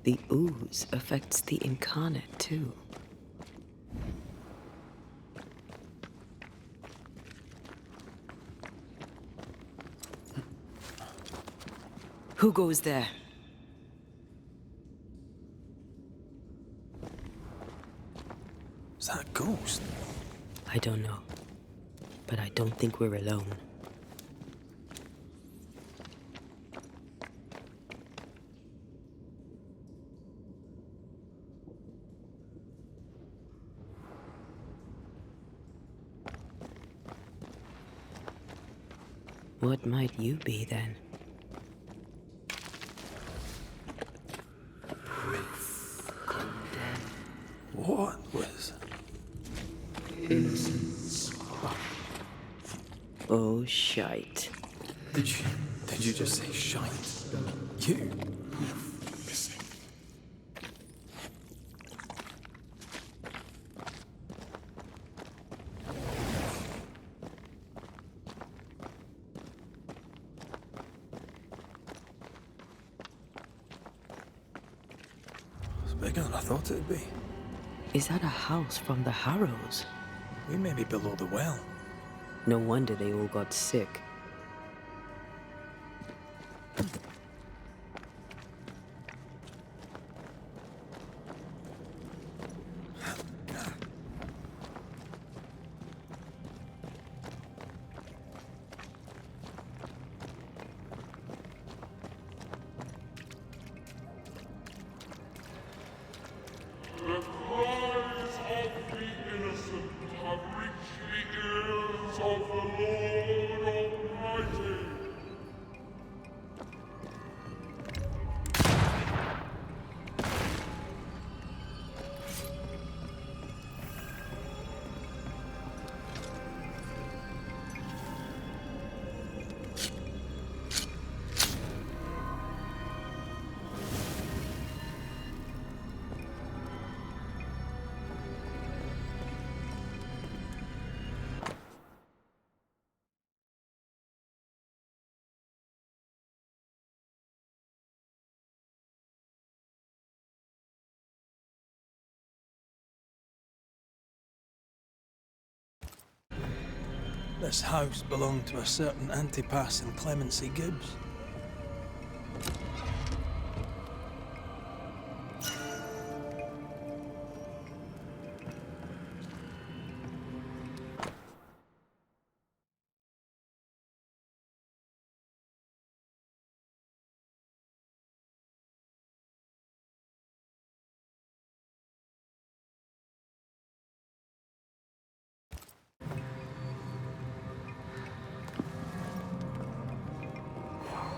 The ooze affects the incarnate, too. Who goes there? Is that a ghost? I don't know. But I don't think we're alone. What might you be, then? What was... Innocence. Oh, shite. Did you just say shite? You? Missing. It's bigger than I thought it'd be. Is that a house from the Harrows? We may be below the well. No wonder they all got sick. The cries of the innocent have reached the ears of the Lord Almighty. This house belonged to a certain Antipas and Clemency Gibbs.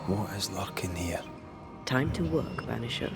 What is lurking here? Time to work, Banisher.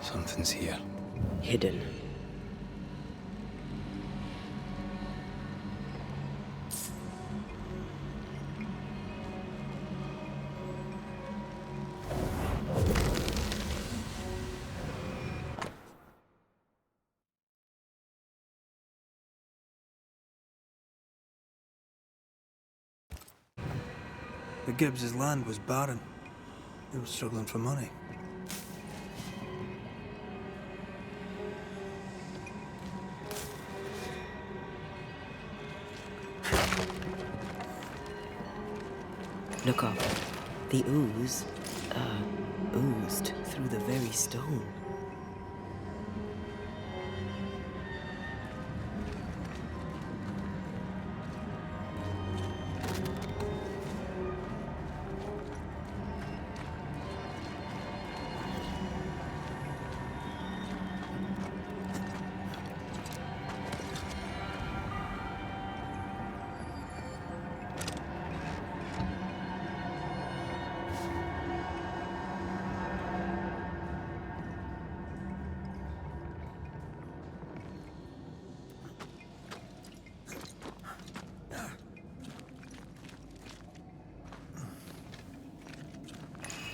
Something's here. Hidden. The Gibbs' land was barren. They were struggling for money. Look up. The ooze, oozed through the very stone.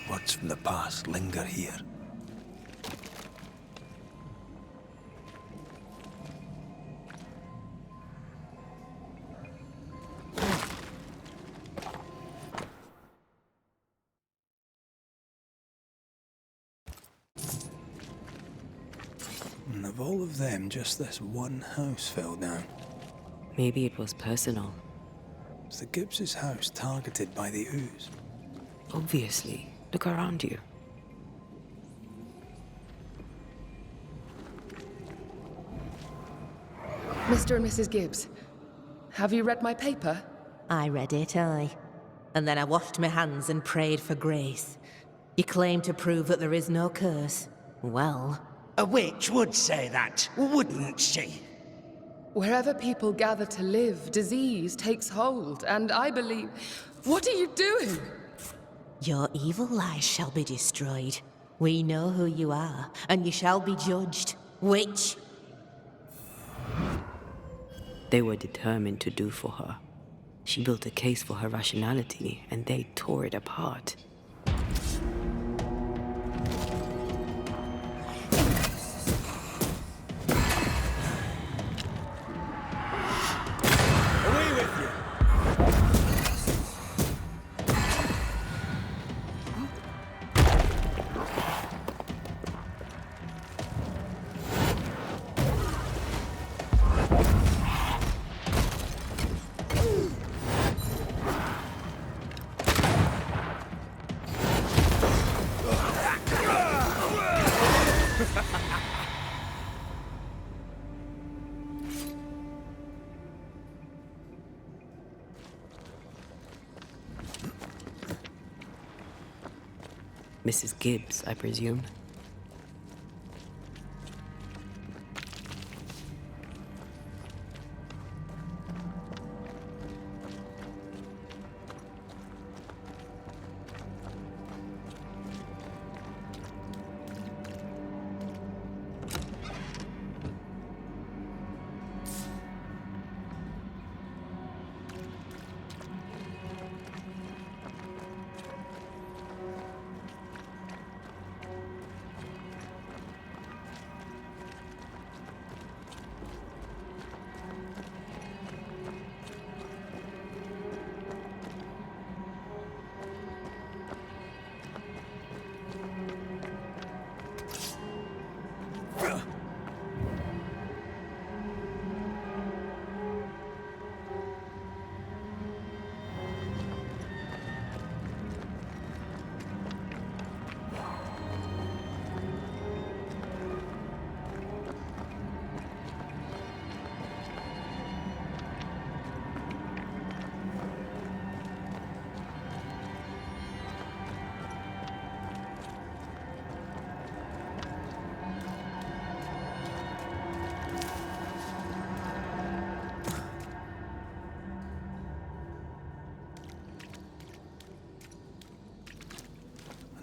Words from the past linger here. And of all of them, just this one house fell down. Maybe it was personal. Was the Gibbs' house targeted by the ooze? Obviously. Look around you. Mr. and Mrs. Gibbs, have you read my paper? I read it, aye. And then I washed my hands and prayed for grace. You claim to prove that there is no curse. Well, A witch would say that, wouldn't she? Wherever people gather to live, disease takes hold, and I believe... What are you doing? your evil lies shall be destroyed. We know who you are, and you shall be judged. Witch! They were determined to do for her. She built a case for her rationality, and they tore it apart. Away with you! Mrs. Gibbs, I presume.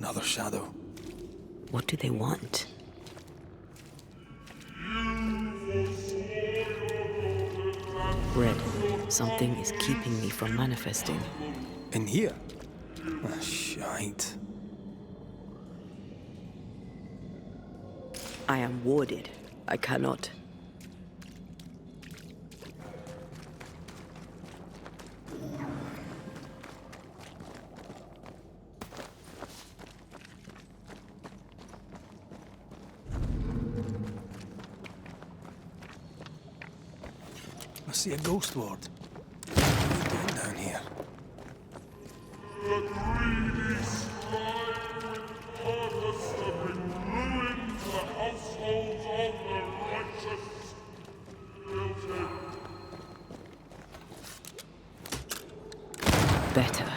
Another shadow. What do they want? Red, something is keeping me from manifesting. In here? Ah, shite. I am warded. I cannot. I see a ghost ward. What are you doing down here? The greedy strive with purpose to bring ruin to the households of the righteous. Guilty. Better.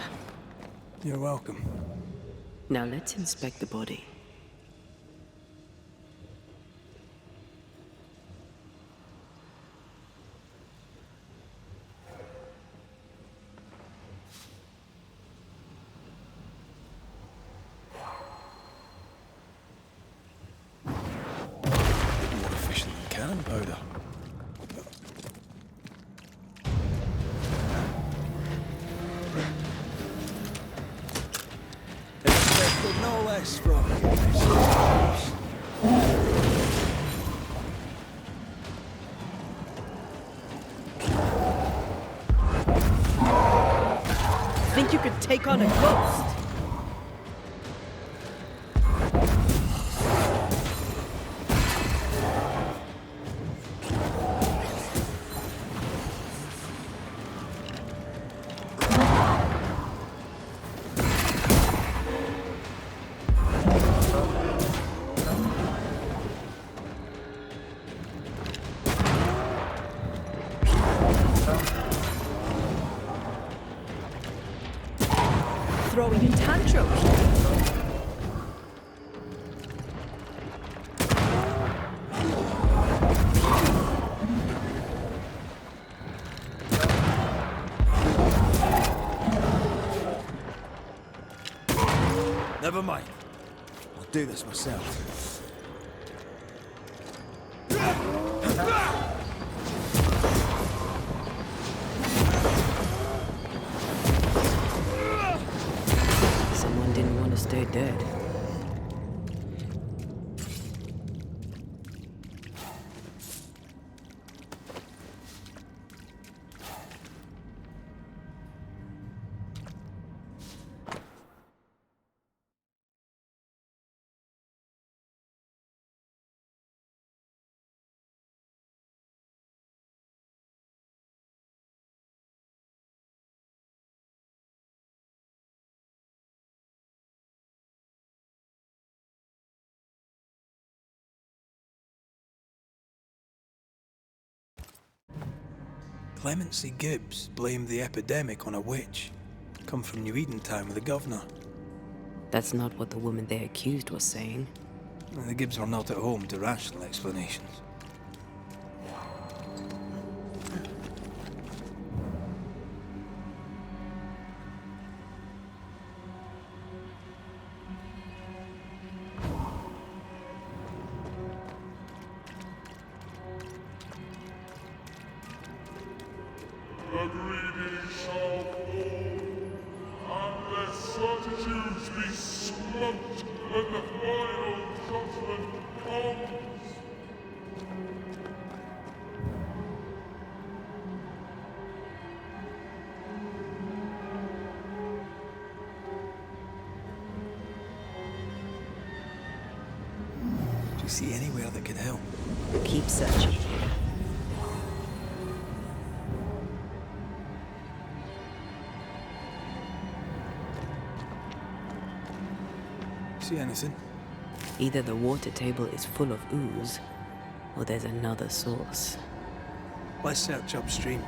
You're welcome. Now let's inspect the body. More efficient than cannon powder. Expected no less from you. Think you could take on a ghost? Throwing a tantrum. Never mind. I'll do this myself. Someone didn't want to stay dead. Clemency Gibbs blamed the epidemic on a witch. Come from New Eden Town with the governor. That's not what the woman they accused was saying. The Gibbs were not at home to rational explanations. The greedy shall fall, and their certitudes be smoked when the final judgment comes. Do you see anywhere that could help? Keep searching. See anything? Either the water table is full of ooze, or there's another source. Let's search upstream.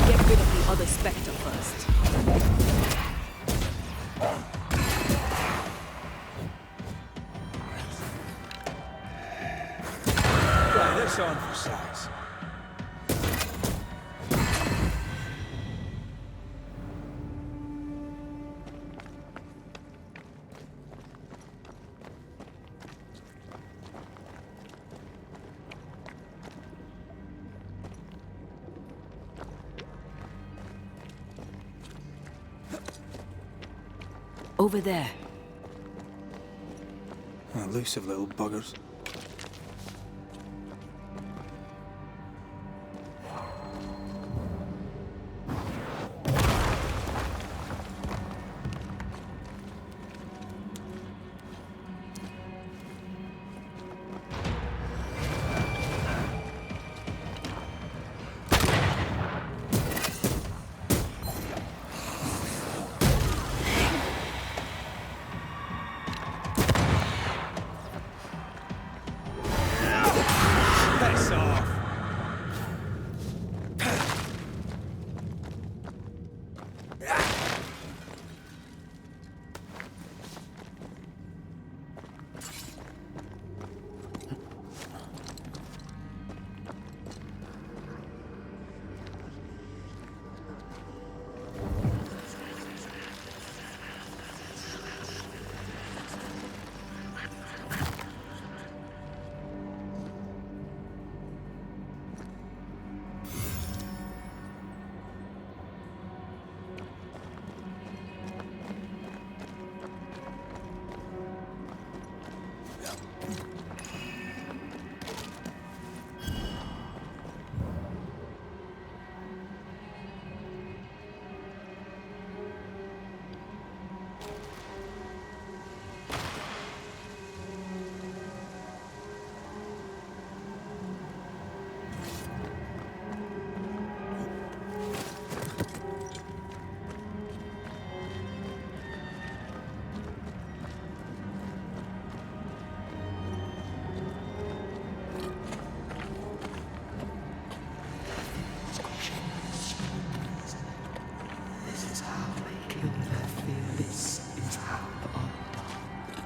Get rid of the other spectre first. Try this on for size. Over there. Elusive little buggers. Piss off!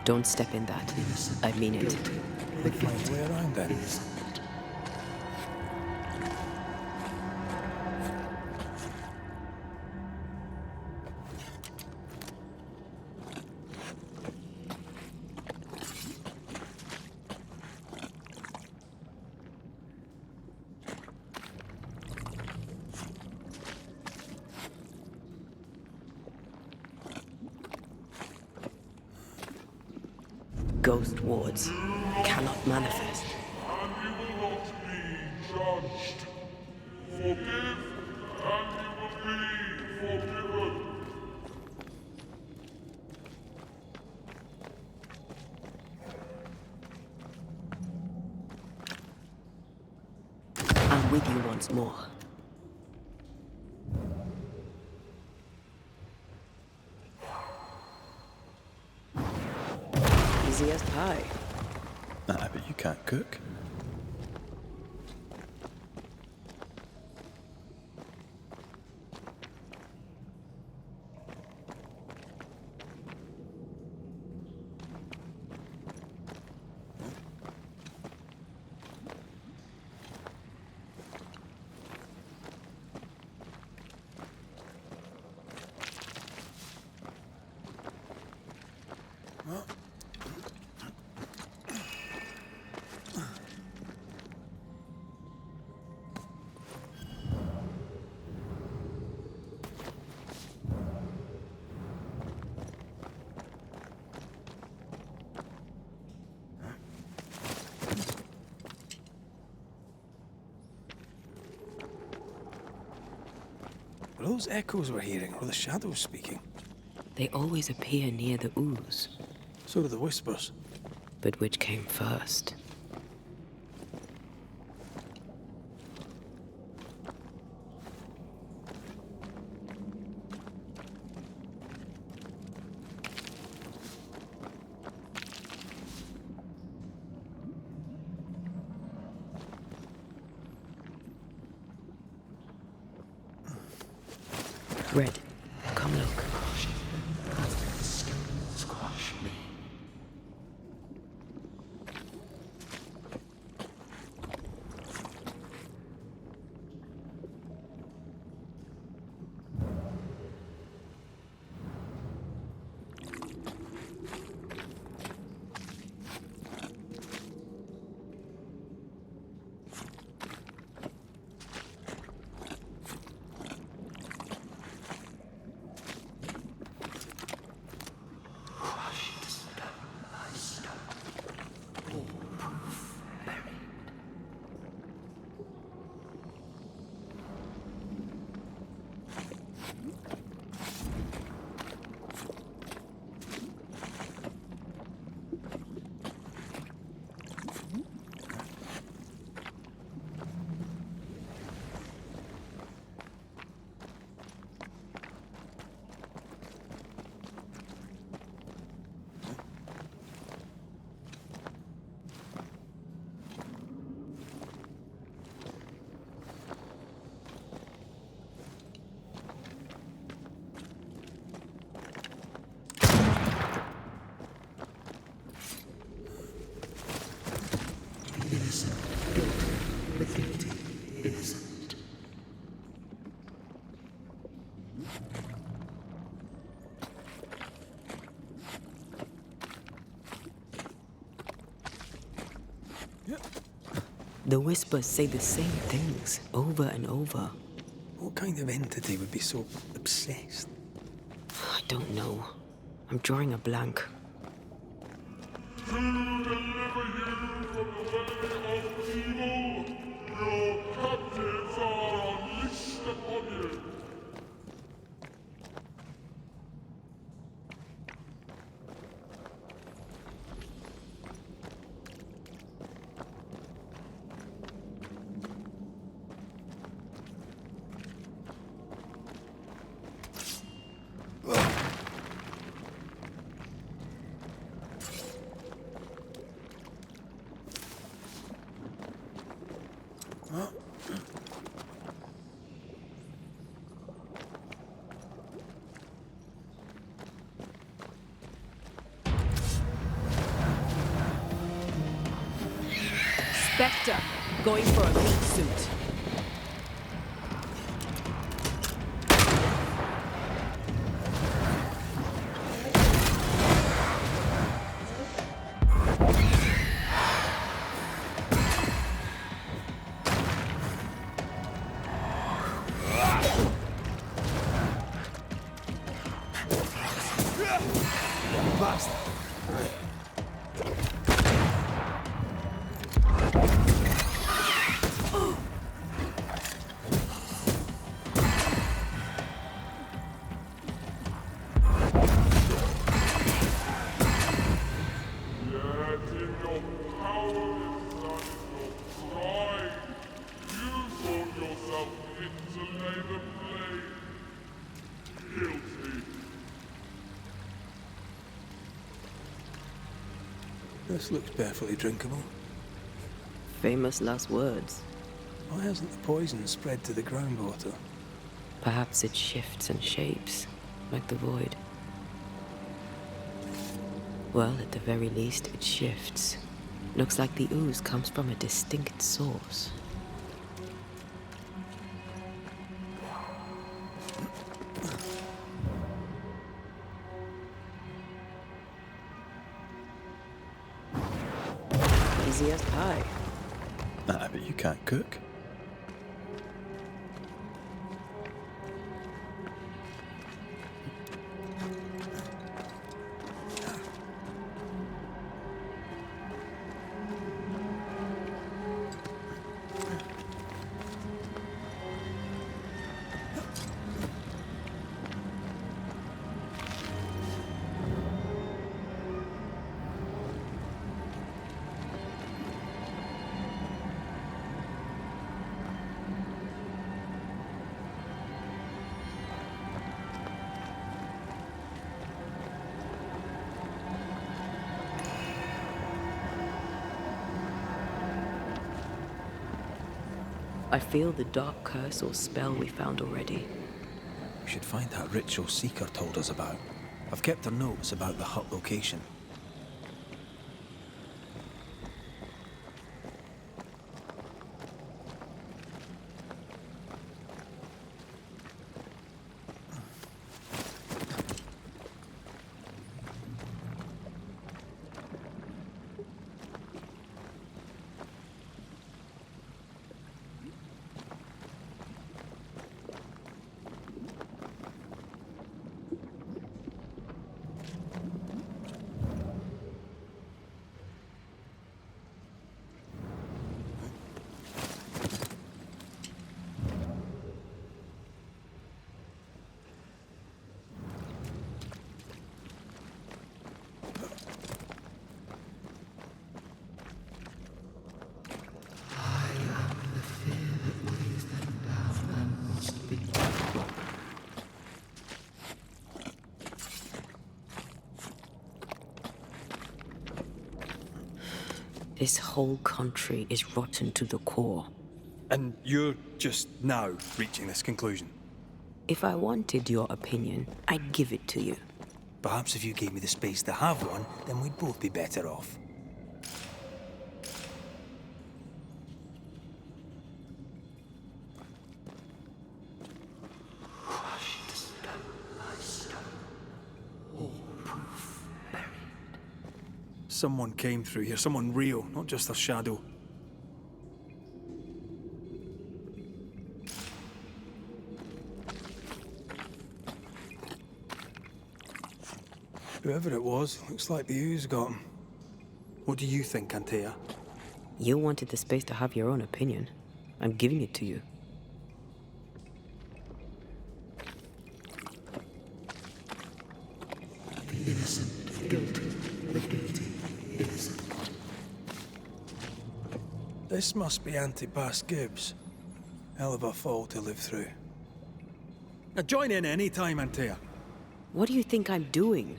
Don't step in that. I mean it. Find a way around then. Ghost wards cannot manifest. And you will not be judged. Forgive, and you will be forgiven. I'm with you once more. Easy as pie. Nah, but you can't cook. Were those echoes we're hearing, or the shadows speaking? They always appear near the ooze. So do the whispers. But which came first? Red, come look. The whispers say the same things over and over. What kind of entity would be so obsessed? I don't know. I'm drawing a blank. To deliver you from the realm of evil, your captives are unleashed upon you. Spectre, going for a meat suit. This looks perfectly drinkable. Famous last words. Why hasn't the poison spread to the groundwater? Perhaps it shifts and shapes, like the void. Well, at the very least, it shifts. Looks like the ooze comes from a distinct source. Easy as pie. Nah, but you can't cook. I feel the dark curse or spell we found already. We should find that ritual Seeker told us about. I've kept her notes about the hut location. This whole country is rotten to the core. And you're just now reaching this conclusion? If I wanted your opinion, I'd give it to you. Perhaps if you gave me the space to have one, then we'd both be better off. Someone came through here, someone real, not just a shadow. Whoever it was, looks like the ooze got him. What do you think, Antea? You wanted the space to have your own opinion. I'm giving it to you. The innocent, guilty, the guilty, innocent. This must be Antipas Gibbs. Hell of a fall to live through. Now join in any time, Antea. What do you think I'm doing?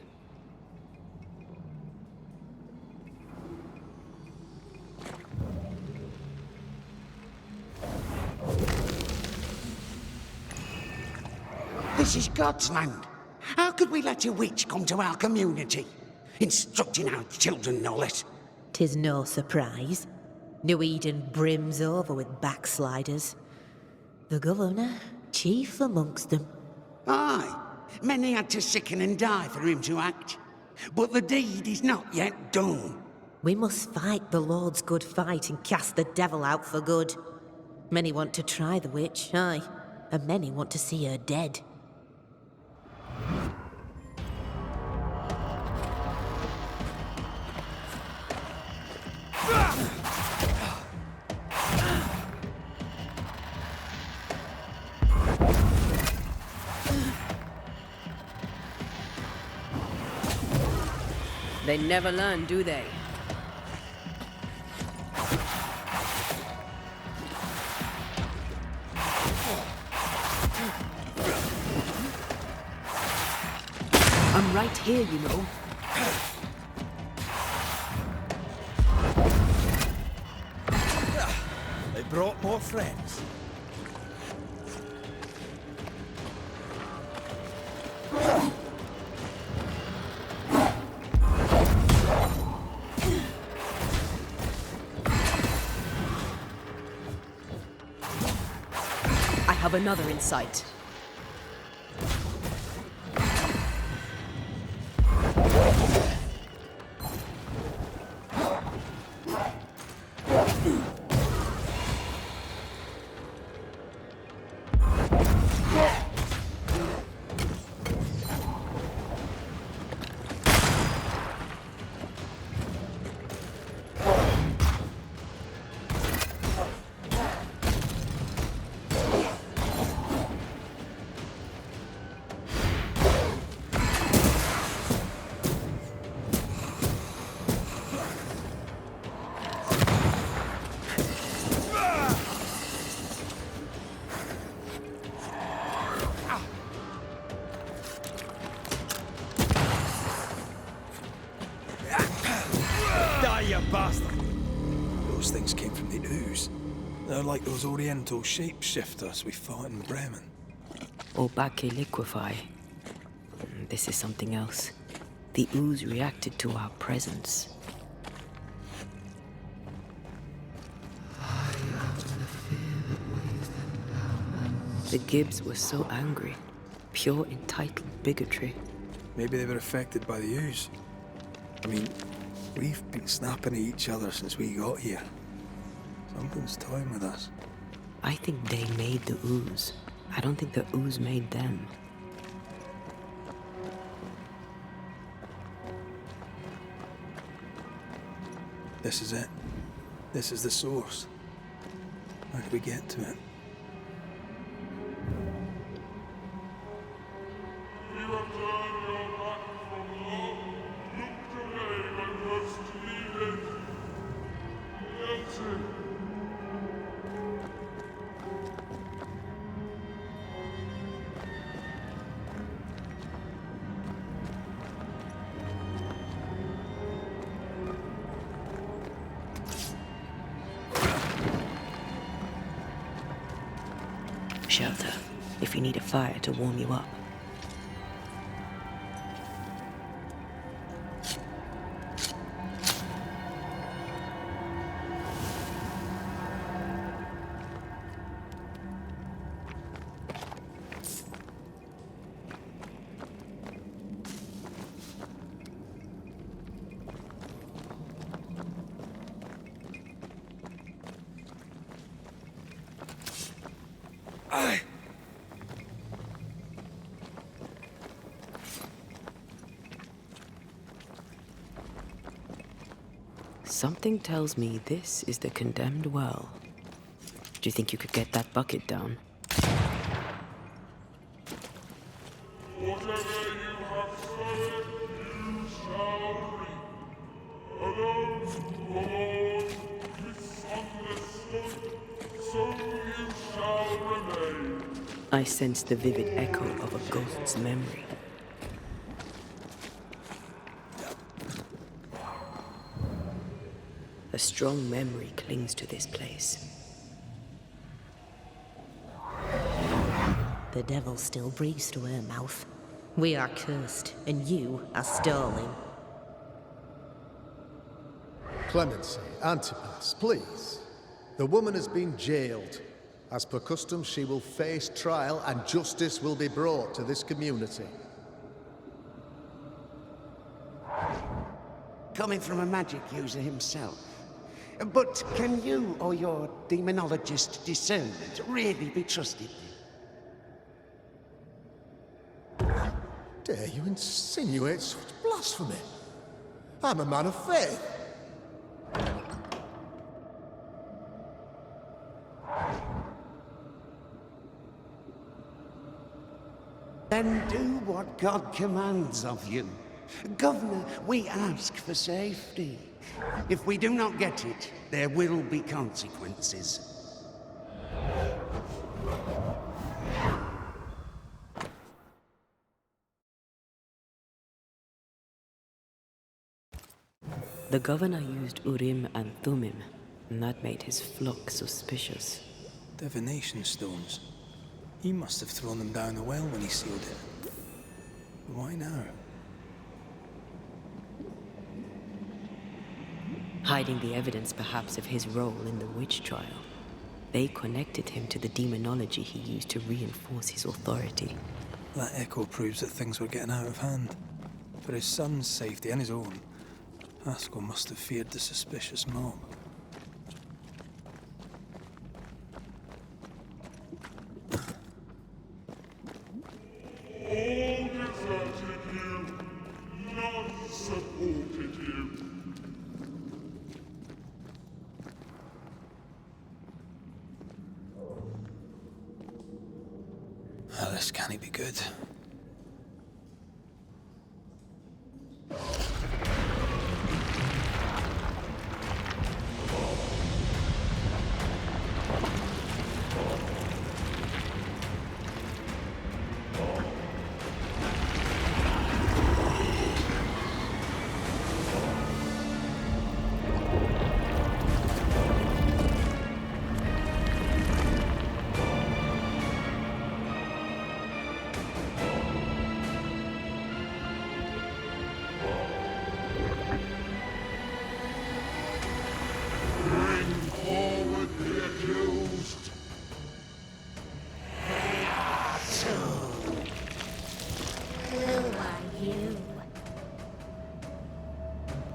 This is God's land. How could we let a witch come to our community? Instructing our children, no less. 'Tis no surprise. New Eden brims over with backsliders. The governor, chief amongst them. Aye, many had to sicken and die for him to act. But the deed is not yet done. We must fight the Lord's good fight and cast the devil out for good. Many want to try the witch, aye, and many want to see her dead. They never learn, do they? I'm right here, you know. They brought more friends. I have another in sight. Bastard! Those things came from the ooze. They're like those oriental shapeshifters we fought in Bremen. Obake liquefy. This is something else. The ooze reacted to our presence. The Gibbs were so angry. Pure entitled bigotry. Maybe they were affected by the ooze. I mean, we've been snapping at each other since we got here. Something's toying with us. I think they made the ooze. I don't think the ooze made them. This is it. This is the source. How do we get to it? You have turned your back from love, looked away when first needed. Guilty. Shelter, if you need a fire to warm you up. Something tells me this is the condemned well. Do you think you could get that bucket down? Whatever you have sown, you shall reap. And those who are misunderstood, so you shall remain. I sense the vivid echo of a ghost's memory. A strong memory clings to this place. The devil still breathes through her mouth. We are cursed, and you are stalling. Clemency, Antipas, please. The woman has been jailed. As per custom, she will face trial and justice will be brought to this community. Coming from a magic user himself. But can you or your demonologist discernment really be trusted? Dare you insinuate such blasphemy? I'm a man of faith. Then do what God commands of you. Governor, we ask for safety. If we do not get it, there will be consequences. The governor used Urim and Thummim, and that made his flock suspicious. Divination stones. He must have thrown them down the well when he sealed it. Why now? Hiding the evidence perhaps of his role in the witch trial. They connected him to the demonology he used to reinforce his authority. That echo proves that things were getting out of hand. For his son's safety and his own, Haskell must have feared the suspicious mob. All deserted you, none supported you. This can't be good.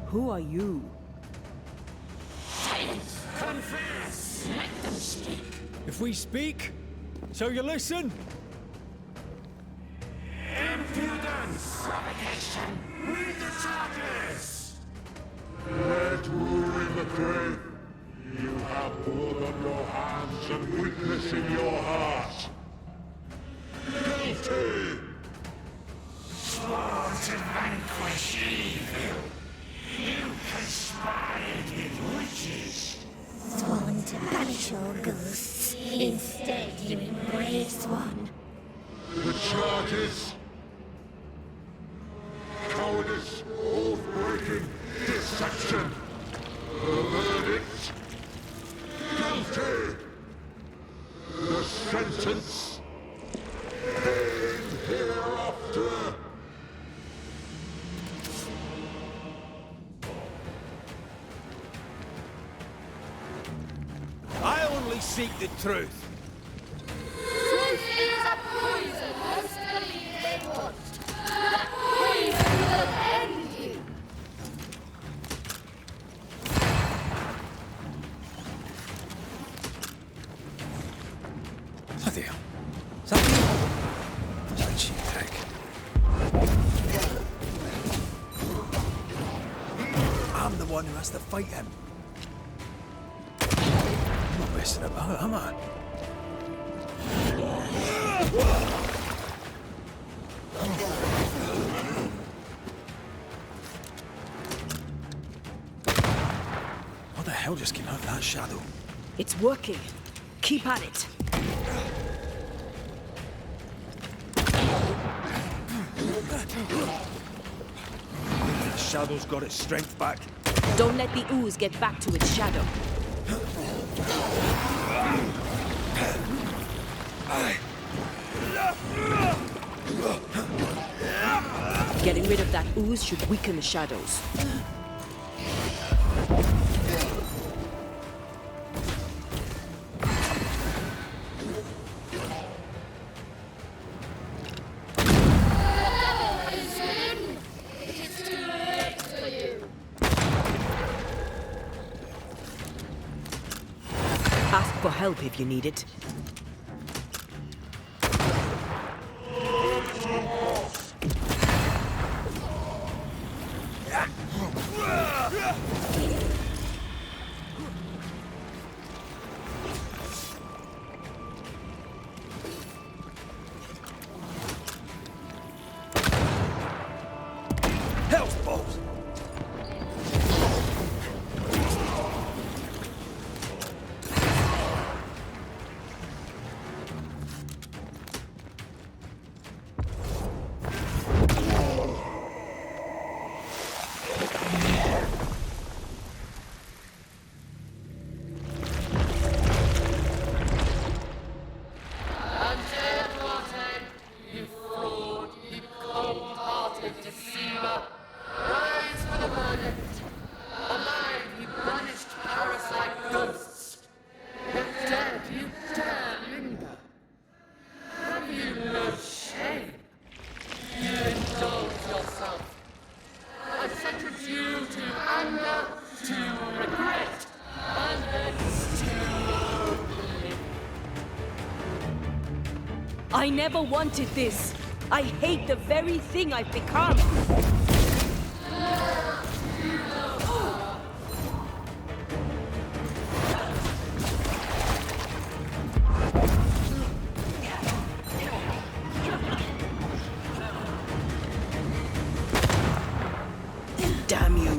Who are you? Confess! Let them speak! If we speak, so you listen? Impudence! Provocation! Read the charges! Let Urim the grave. You have blood on your hands and weakness in your heart. Guilty! Swore to vanquish evil. You conspired with witches. Sworn to banish all ghosts. Instead, you embraced one. The charges. Cowardice, oath-breaking, deception. The verdict. Guilty. The sentence. Pain hereafter. I only seek the truth. Truth is a poison, escalate they want. That poison will end you. Bloody hell. Is that you? That cheap prick. I'm the one who has to fight him. I'm not messing about, am I? What the hell just came out of that shadow? It's working. Keep at it. The shadow's got its strength back. Don't let the ooze get back to its shadow. Getting rid of that ooze should weaken the shadows. Ask for help if you need it. Health balls! I never wanted this. I hate the very thing I've become. Damn you.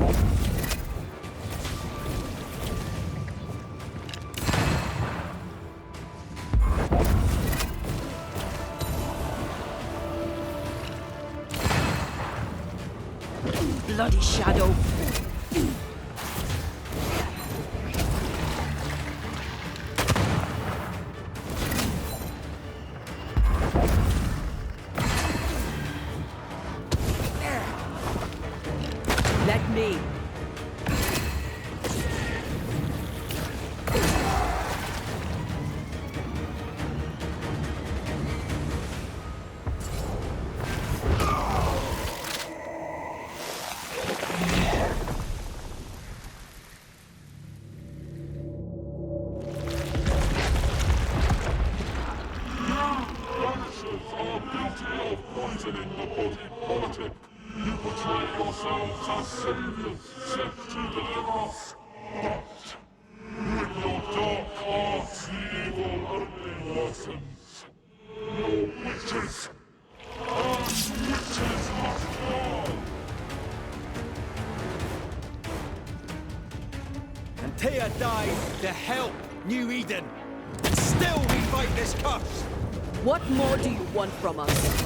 Bloody shadow. Let me. Banishers are guilty of poisoning the body politic. You portray yourselves as saviors sent to deliver us. But with your dark arts, the evil only worsens. Your witches. And witches must fall. And Taya died to help New Eden. And still we fight this curse. What more do you want from us?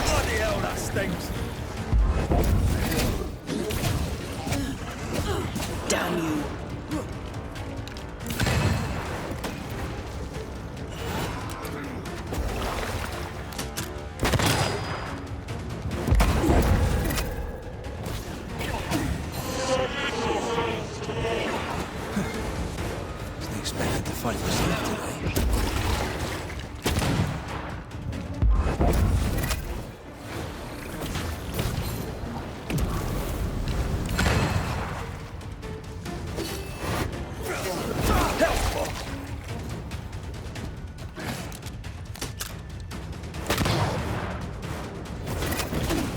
Bloody hell, that stings. Damn you. Wasn't expected to fight myself today.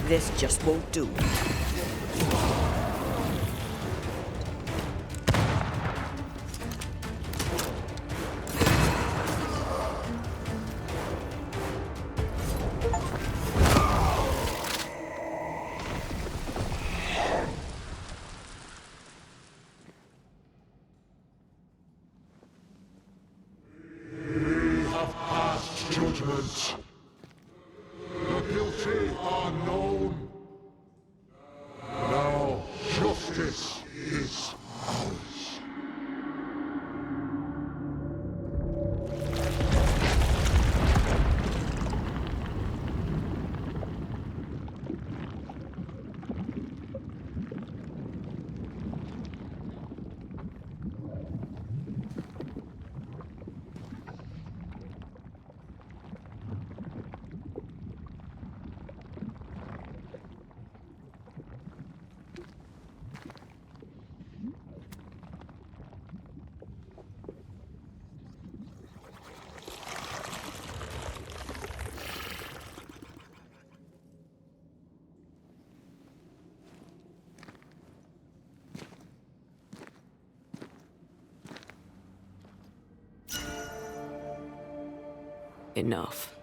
This just won't do. Judgment. The guilty are known. Now justice is ours. Enough.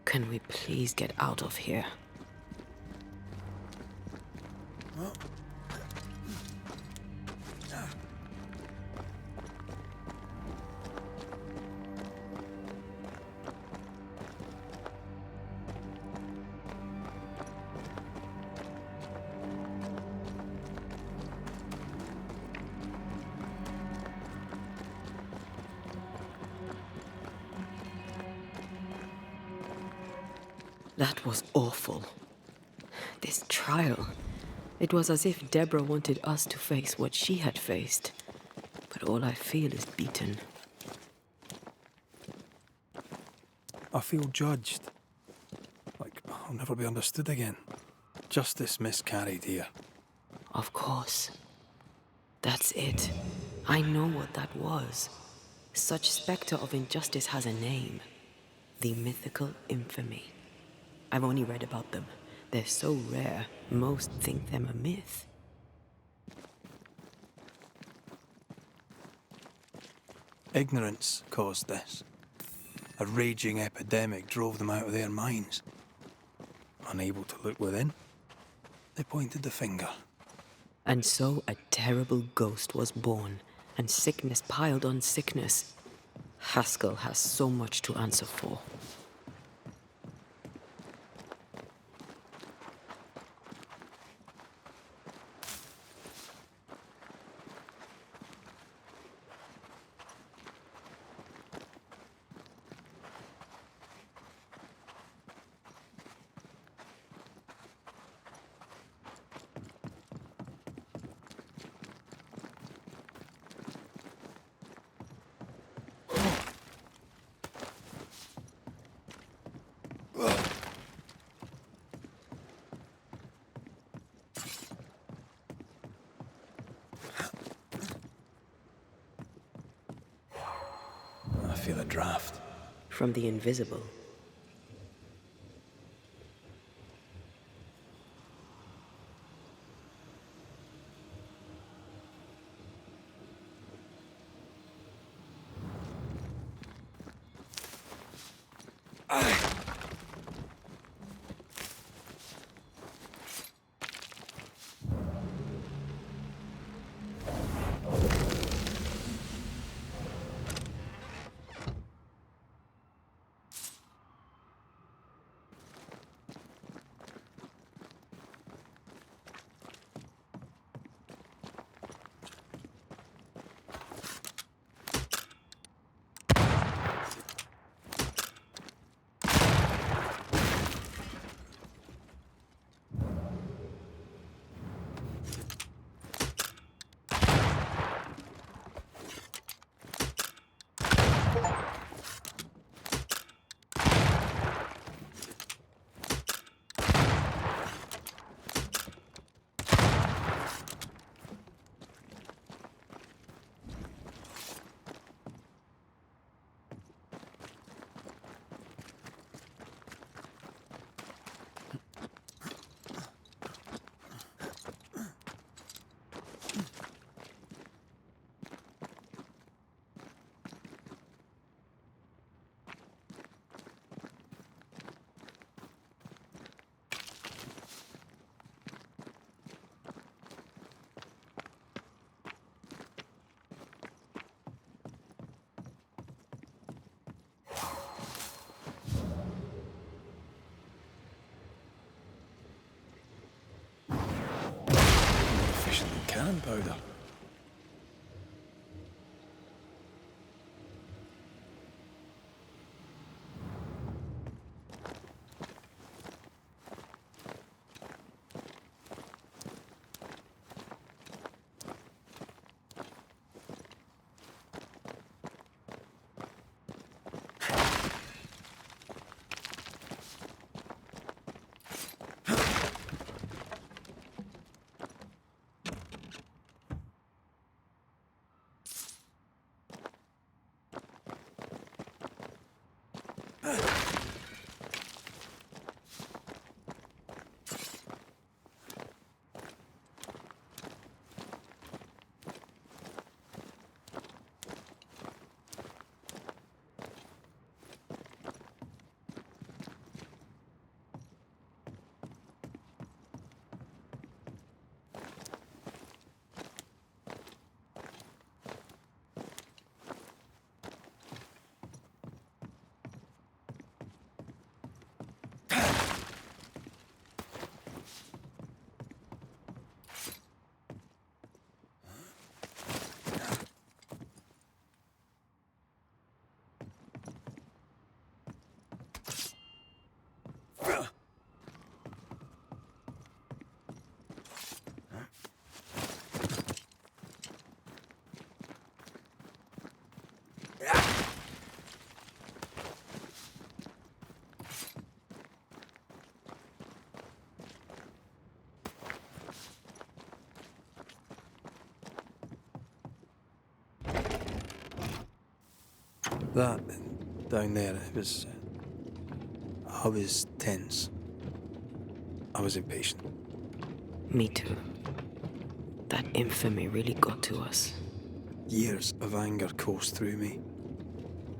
Can we please get out of here? That was awful. This trial. It was as if Deborah wanted us to face what she had faced. But all I feel is beaten. I feel judged. Like I'll never be understood again. Justice miscarried here. Of course. That's it. I know what that was. Such spectre of injustice has a name. The mythical infamy. I've only read about them. They're so rare, most think them a myth. Ignorance caused this. A raging epidemic drove them out of their minds. Unable to look within, they pointed the finger. And so a terrible ghost was born, and sickness piled on sickness. Haskell has so much to answer for. I feel a draft. From the invisible. gunpowder. That down there, it was... I was tense. I was impatient. Me too. That infamy really got to us. Years of anger coursed through me.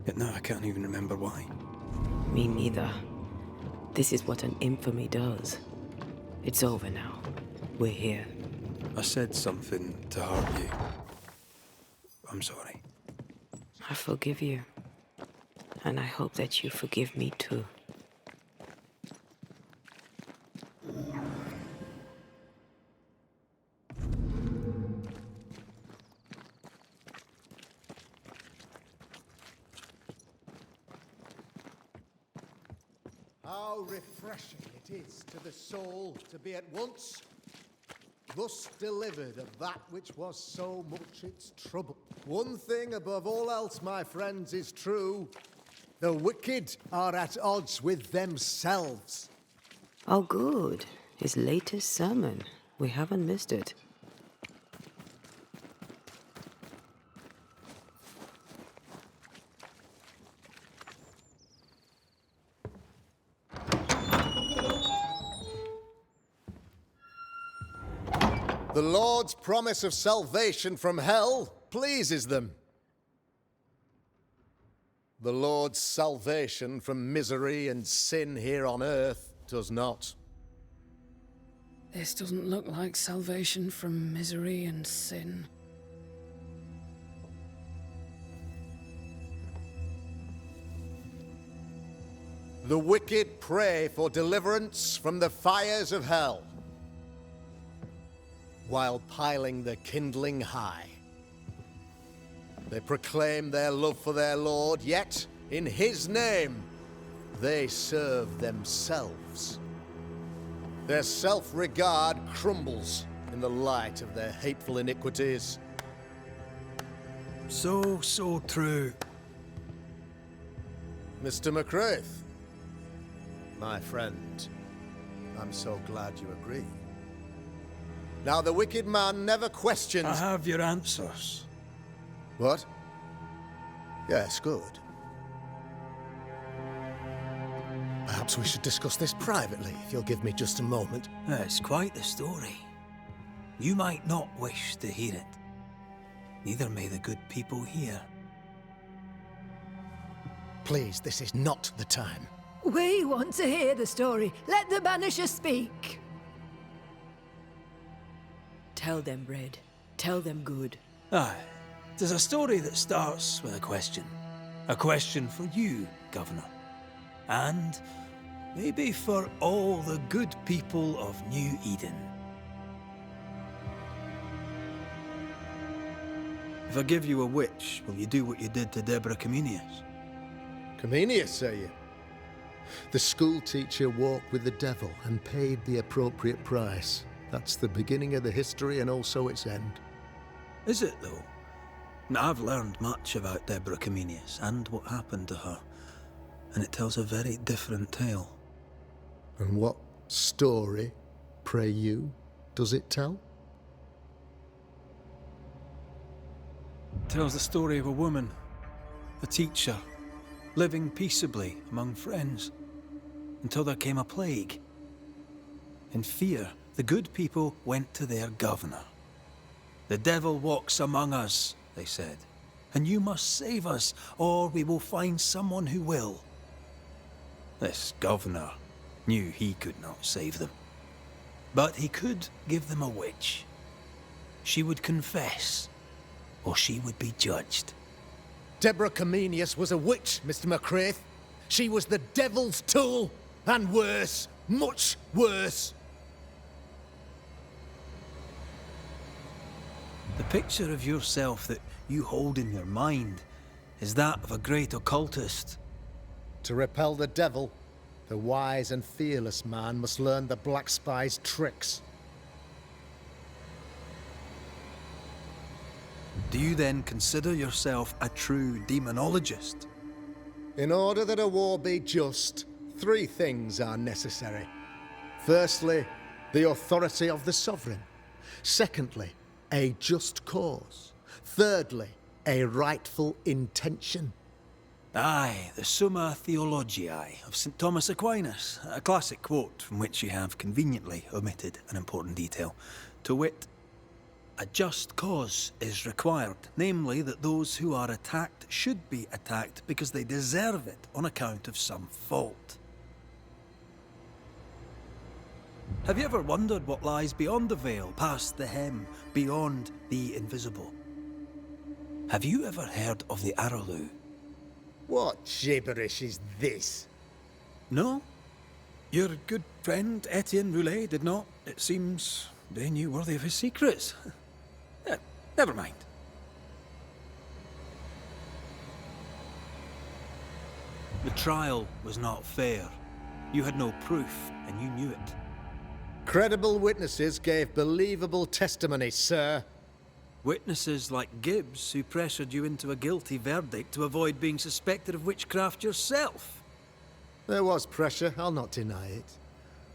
Yet now I can't even remember why. Me neither. This is what an infamy does. It's over now. We're here. I said something to hurt you. I'm sorry. I forgive you. And I hope that you forgive me too. How refreshing it is to the soul to be at once thus delivered of that which was so much its trouble. One thing above all else, my friends, is true. The wicked are at odds with themselves. Oh, good. His latest sermon. We haven't missed it. The Lord's promise of salvation from hell pleases them. The Lord's salvation from misery and sin here on earth does not. This doesn't look like salvation from misery and sin. The wicked pray for deliverance from the fires of hell, while piling the kindling high. They proclaim their love for their Lord, yet in his name they serve themselves. Their self-regard crumbles in the light of their hateful iniquities. So true. Mr. McCraith, my friend, I'm so glad you agree. Now, the wicked man never questions... I have your answers. What? Yes, good. Perhaps we should discuss this privately, if you'll give me just a moment. It's quite the story. You might not wish to hear it. Neither may the good people here. Please, this is not the time. We want to hear the story. Let the Banisher speak. Tell them, Red. Tell them good. Aye. There's a story that starts with a question. A question for you, Governor. And maybe for all the good people of New Eden. If I give you a witch, will you do what you did to Deborah Comenius? Comenius, say you? The school teacher walked with the devil and paid the appropriate price. That's the beginning of the history and also its end. Is it, though? Now, I've learned much about Deborah Comenius and what happened to her, and it tells a very different tale. And what story, pray you, does it tell? It tells the story of a woman, a teacher, living peaceably among friends, until there came a plague. In fear, the good people went to their governor. "The devil walks among us," they said, "and you must save us, or we will find someone who will." This governor knew he could not save them, but he could give them a witch. She would confess, or she would be judged. Deborah Comenius was a witch, Mr. McCraith. She was the devil's tool, and worse, much worse. The picture of yourself that you hold in your mind is that of a great occultist. To repel the devil, the wise and fearless man must learn the Black Spy's tricks. Do you then consider yourself a true demonologist? In order that a war be just, 3 things are necessary. Firstly, the authority of the sovereign. Secondly, a just cause. Thirdly, a rightful intention. Aye, the Summa Theologiae of St. Thomas Aquinas, a classic quote from which you have conveniently omitted an important detail. To wit, a just cause is required, namely that those who are attacked should be attacked because they deserve it on account of some fault. Have you ever wondered what lies beyond the veil, past the hem, beyond the invisible? Have you ever heard of the Arrowloo? What gibberish is this? No? Your good friend Etienne Roulet did not. It seems they knew worthy of his secrets. Never mind. The trial was not fair. You had no proof, and you knew it. Credible witnesses gave believable testimony, sir. Witnesses like Gibbs, who pressured you into a guilty verdict to avoid being suspected of witchcraft yourself. There was pressure, I'll not deny it.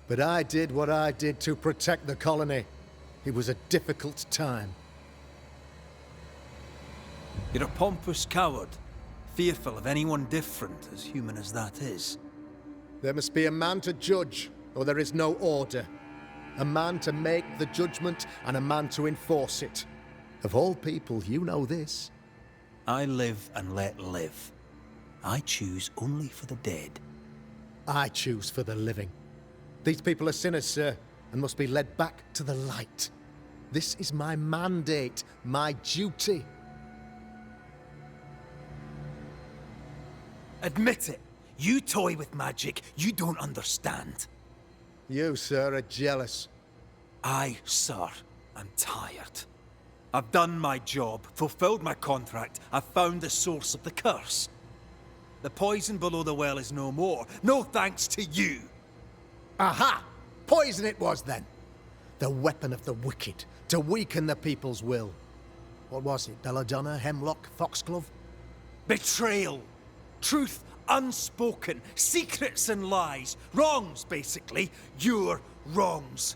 But I did what I did to protect the colony. It was a difficult time. You're a pompous coward, fearful of anyone different, as human as that is. There must be a man to judge, or there is no order. A man to make the judgment, and a man to enforce it. Of all people, you know this. I live and let live. I choose only for the dead. I choose for the living. These people are sinners, sir, and must be led back to the light. This is my mandate, my duty. Admit it. You toy with magic you don't understand. You, sir, are jealous. I, sir, am tired. I've done my job, fulfilled my contract, I've found the source of the curse. The poison below the well is no more, no thanks to you. Aha! Poison it was, then. The weapon of the wicked, to weaken the people's will. What was it, belladonna, hemlock, foxglove? Betrayal. Truth unspoken, secrets and lies. Wrongs, basically. Your wrongs.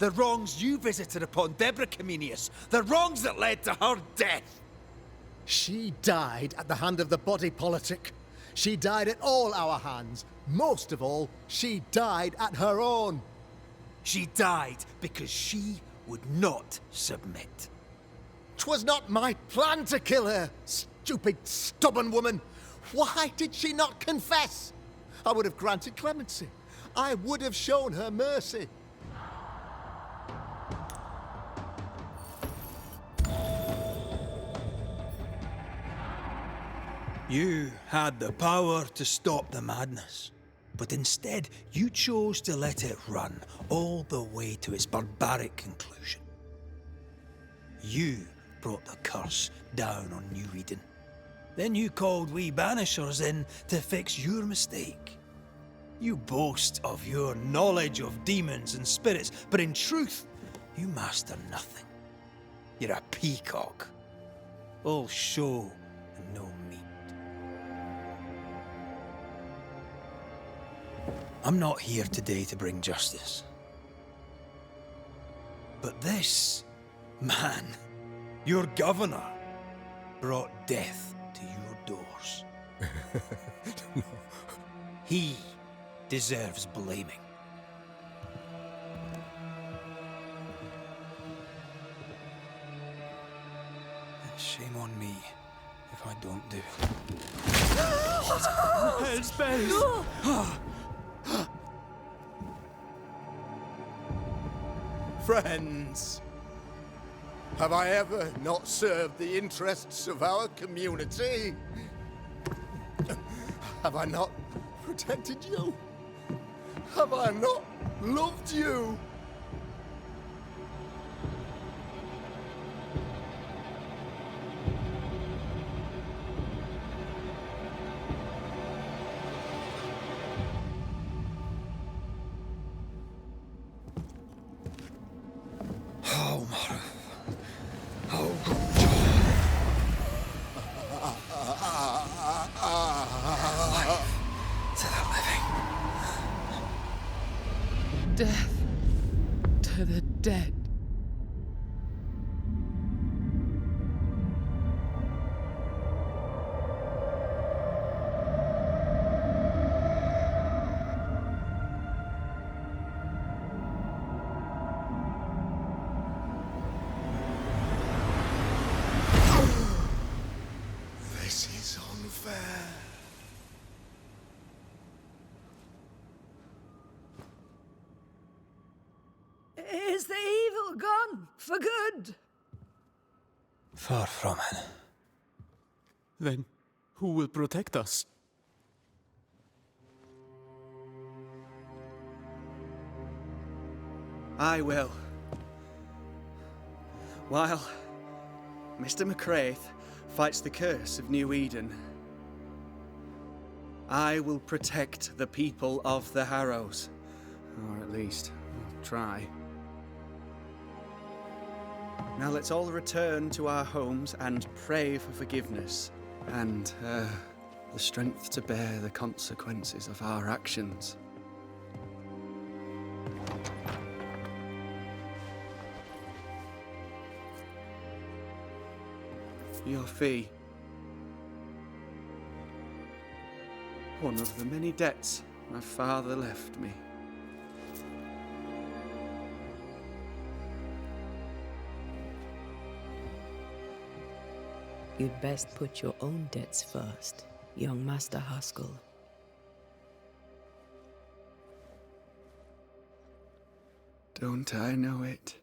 The wrongs you visited upon Deborah Comenius. The wrongs that led to her death. She died at the hand of the body politic. She died at all our hands. Most of all, she died at her own. She died because she would not submit. 'Twas not my plan to kill her, stupid, stubborn woman. Why did she not confess? I would have granted clemency. I would have shown her mercy. You had the power to stop the madness, but instead you chose to let it run all the way to its barbaric conclusion. You brought the curse down on New Eden. Then you called we Banishers in to fix your mistake. You boast of your knowledge of demons and spirits, but in truth, you master nothing. You're a peacock. All show and no meat. I'm not here today to bring justice. But this man, your governor, brought death to your doors. He deserves blaming. And shame on me if I don't do it. Hell's bells! Friends, have I ever not served the interests of our community? Have I not protected you? Have I not loved you? Oh, Mara. Oh, to the living. Death to the dead. This is unfair. Is the evil gone for good? Far from it. Then who will protect us? I will. While Mr. McCraith fights the curse of New Eden, I will protect the people of the Harrows. Or at least, I'll try. Now let's all return to our homes and pray for forgiveness and the strength to bear the consequences of our actions. Your fee. One of the many debts my father left me. You'd best put your own debts first, young Master Haskell. Don't I know it?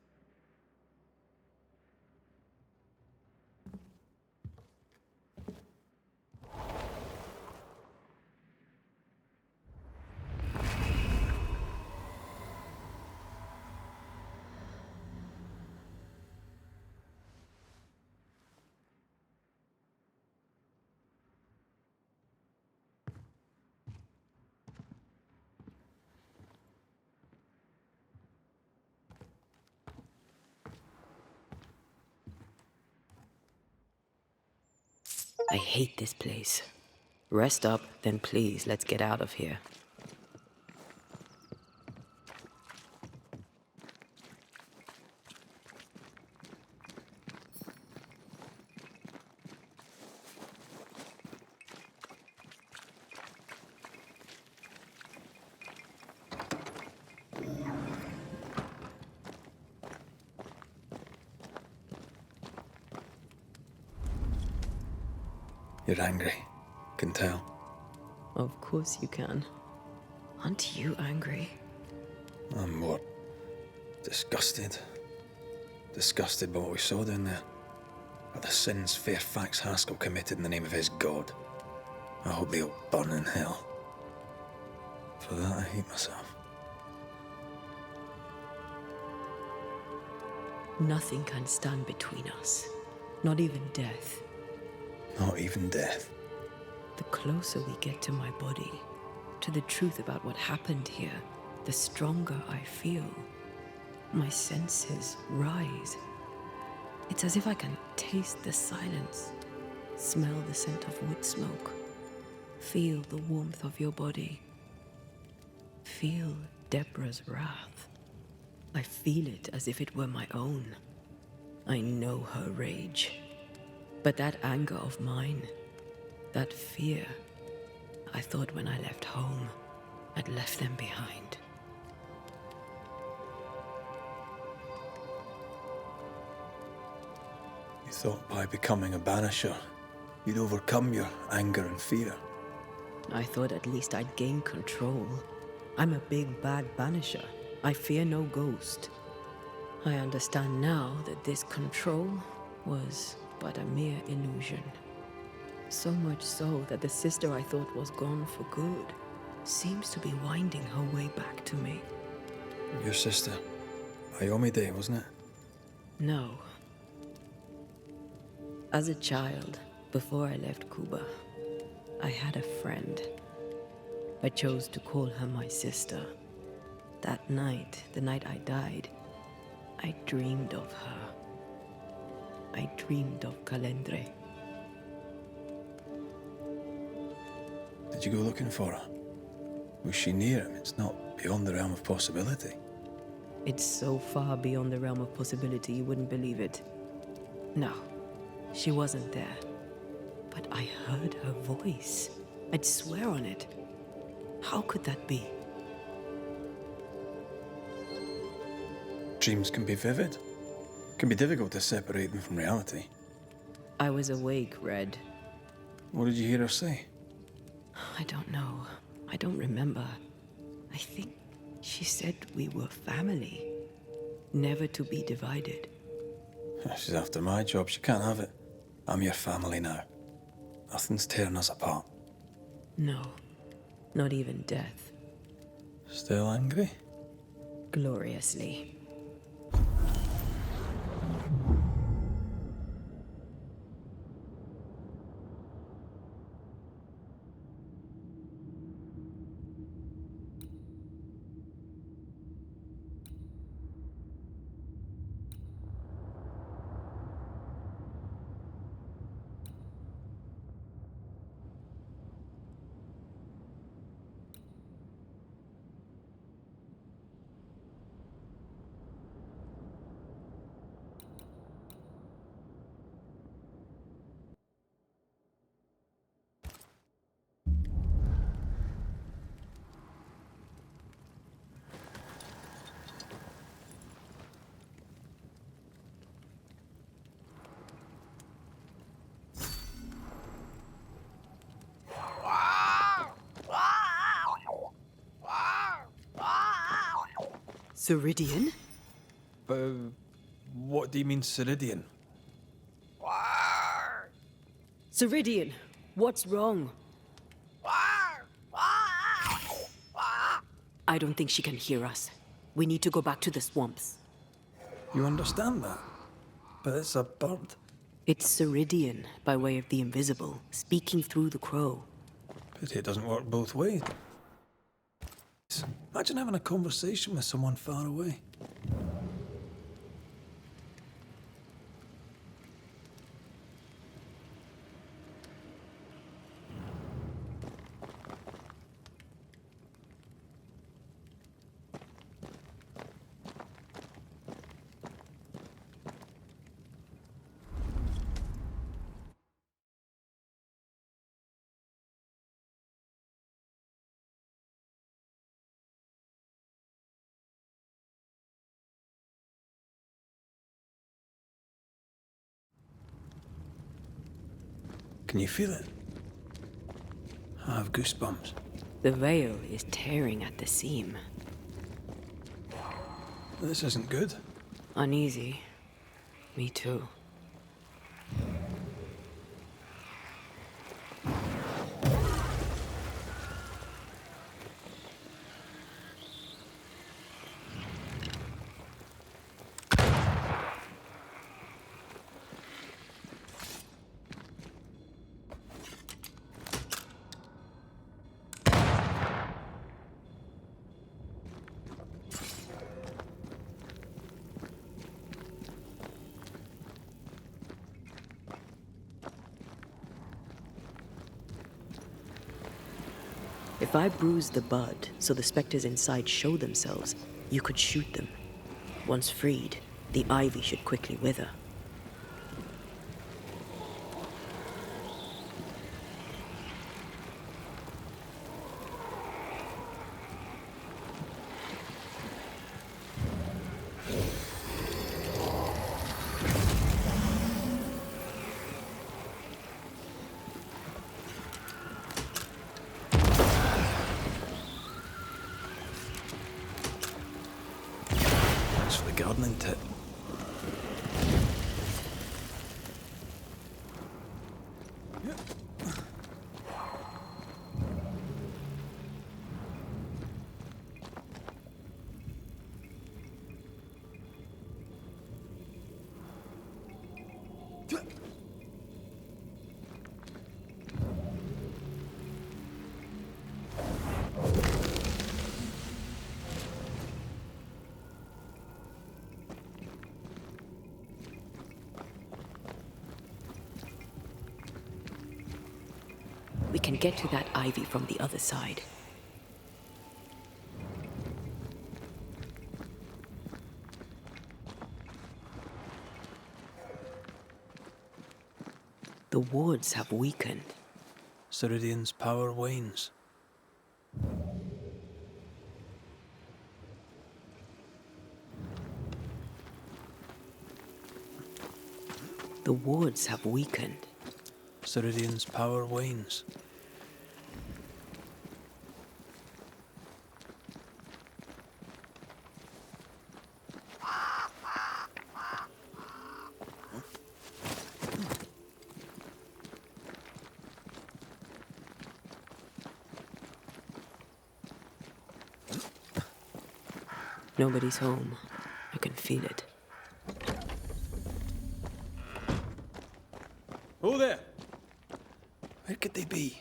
I hate this place. Rest up, then please, let's get out of here. You're angry. Can tell. Of course you can. Aren't you angry? I'm what? Disgusted. Disgusted by what we saw down there. At the sins Fairfax Haskell committed in the name of his god. I hope they'll burn in hell. For that I hate myself. Nothing can stand between us. Not even death. Not even death. The closer we get to my body, to the truth about what happened here, the stronger I feel. My senses rise. It's as if I can taste the silence, smell the scent of wood smoke, feel the warmth of your body, feel Deborah's wrath. I feel it as if it were my own. I know her rage. But that anger of mine, that fear, I thought when I left home, I'd left them behind. You thought by becoming a banisher, you'd overcome your anger and fear. I thought at least I'd gain control. I'm a big bad banisher. I fear no ghost. I understand now that this control was but a mere illusion. So much so that the sister I thought was gone for good seems to be winding her way back to me. Your sister, Ayomide, wasn't it? No. As a child, before I left Cuba, I had a friend. I chose to call her my sister. That night, the night I died, I dreamed of her. I dreamed of Calendre. Did you go looking for her? Was she near him? It's not beyond the realm of possibility. It's so far beyond the realm of possibility you wouldn't believe it. No, she wasn't there. But I heard her voice. I'd swear on it. How could that be? Dreams can be vivid. Can be difficult to separate them from reality. I was awake, Red. What did you hear her say? I don't know. I don't remember. I think she said we were family. Never to be divided. She's after my job. She can't have it. I'm your family now. Nothing's tearing us apart. No. Not even death. Still angry? Gloriously. Ceridian? What do you mean, Ceridian? Ceridian, what's wrong? I don't think she can hear us. We need to go back to the swamps. You understand that? But it's a bird. It's Ceridian, by way of the invisible, speaking through the crow. Pity it doesn't work both ways. Imagine having a conversation with someone far away. Can you feel it? I have goosebumps. The veil is tearing at the seam. This isn't good. Uneasy. Me too. If I bruise the bud so the specters inside show themselves, you could shoot them. Once freed, the ivy should quickly wither. Gardening tip. We can get to that ivy from the other side. The wards have weakened. Ceridian's power wanes. The wards have weakened. Ceridian's power wanes. Nobody's home. I can feel it. Oh there! Where could they be?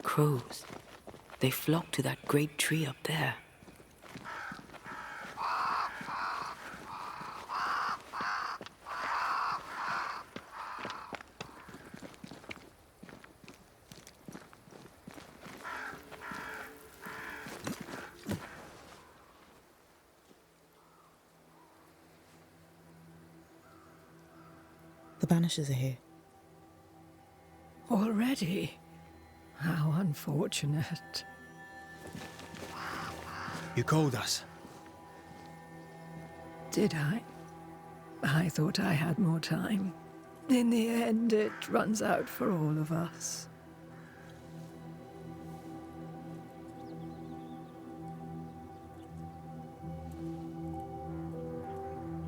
Crows. They flock to that great tree up there. The Banishers are here. Already? How unfortunate. You called us. Did I? I thought I had more time. In the end, it runs out for all of us.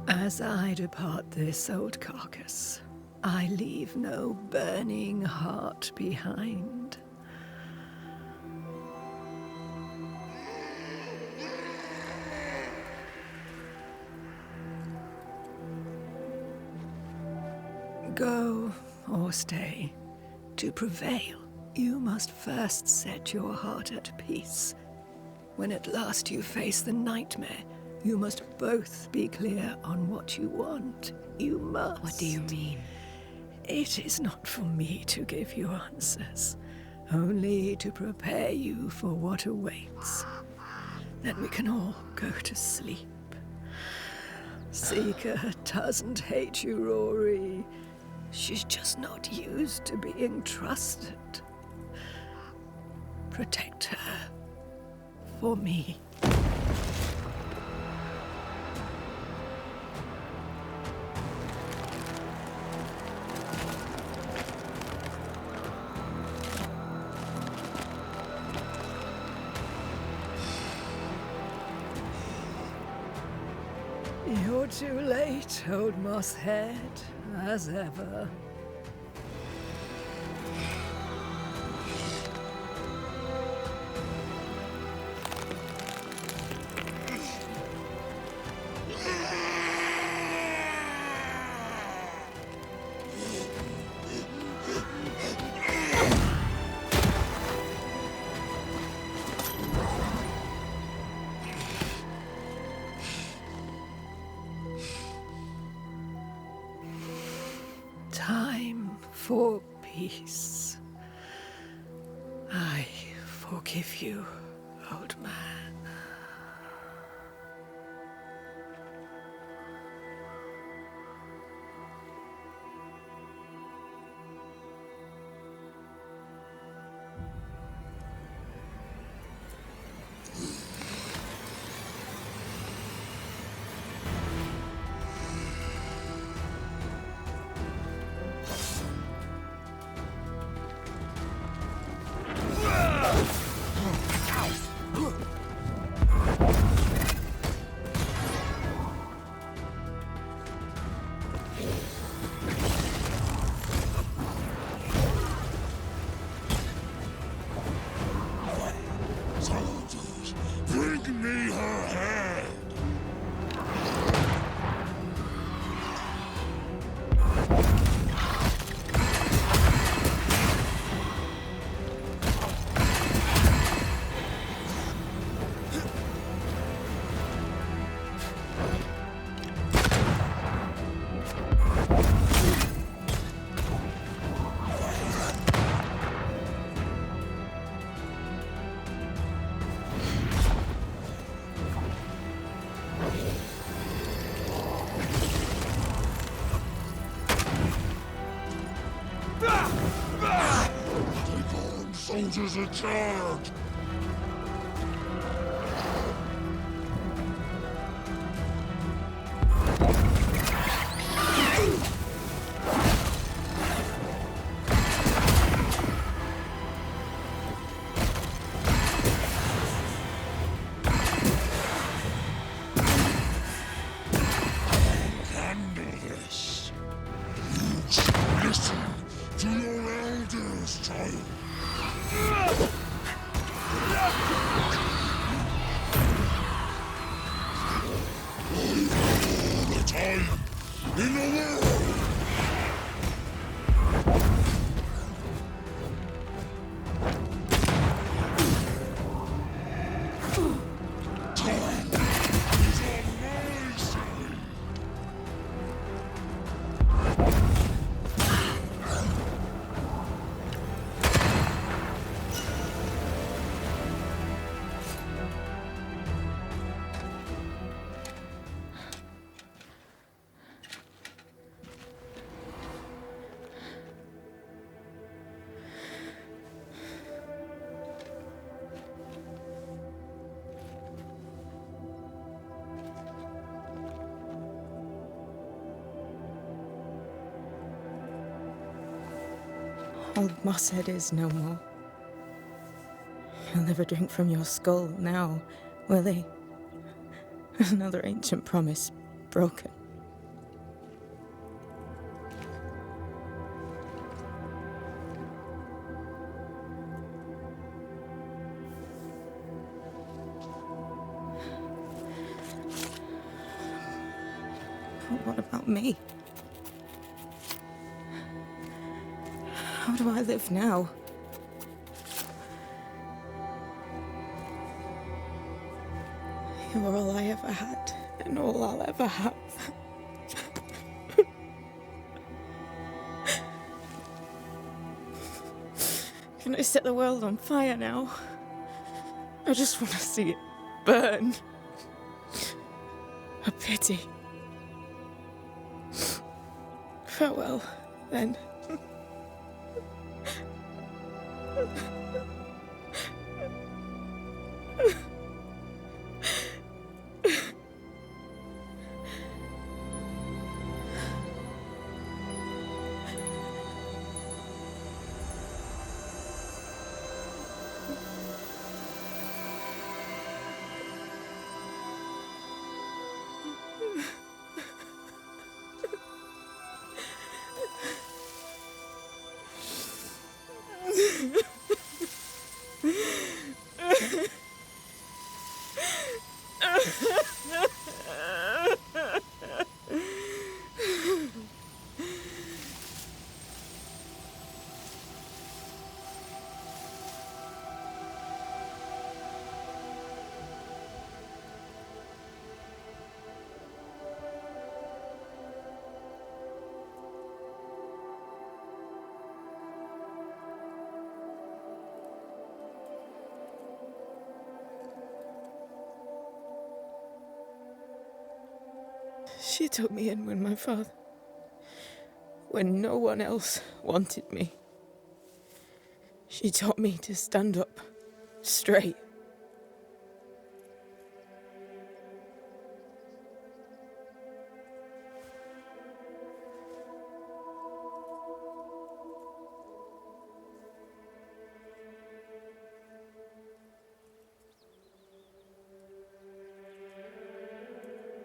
As I depart this old carcass, I leave no burning heart behind. Go or stay. To prevail, you must first set your heart at peace. When at last you face the nightmare, you must both be clear on what you want. You must. What do you mean? It is not for me to give you answers, only to prepare you for what awaits. Then we can all go to sleep. Seeker doesn't hate you, Rory. She's just not used to being trusted. Protect her. For me. You're too late, old mosshead, as ever. Time for peace. I forgive you, old man. Soldiers, bring me her head! Take arms, soldiers in charge! Handle this. You should listen to your elders, child. I've had all the time in the world. Time is on my side. Old Mosshead is no more. He'll never drink from your skull now, will he? Another ancient promise broken. But what about me? How do I live now? You're all I ever had, and all I'll ever have. Can I set the world on fire now? I just want to see it burn. A pity. Farewell, then. She took me in when no one else wanted me. She taught me to stand up straight.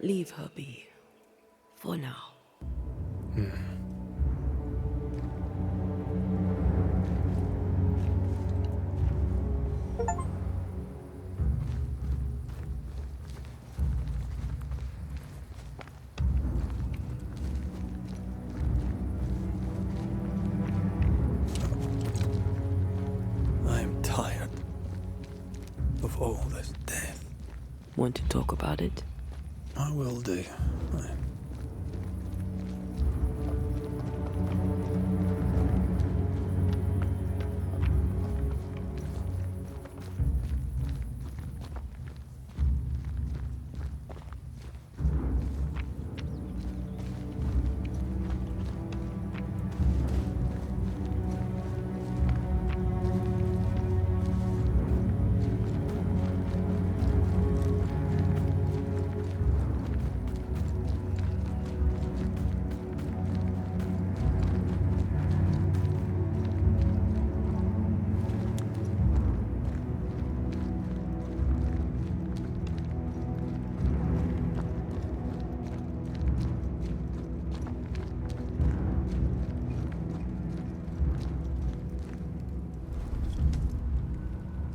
Leave her be. For now. I'm tired of all this death. Want to talk about it? I will do.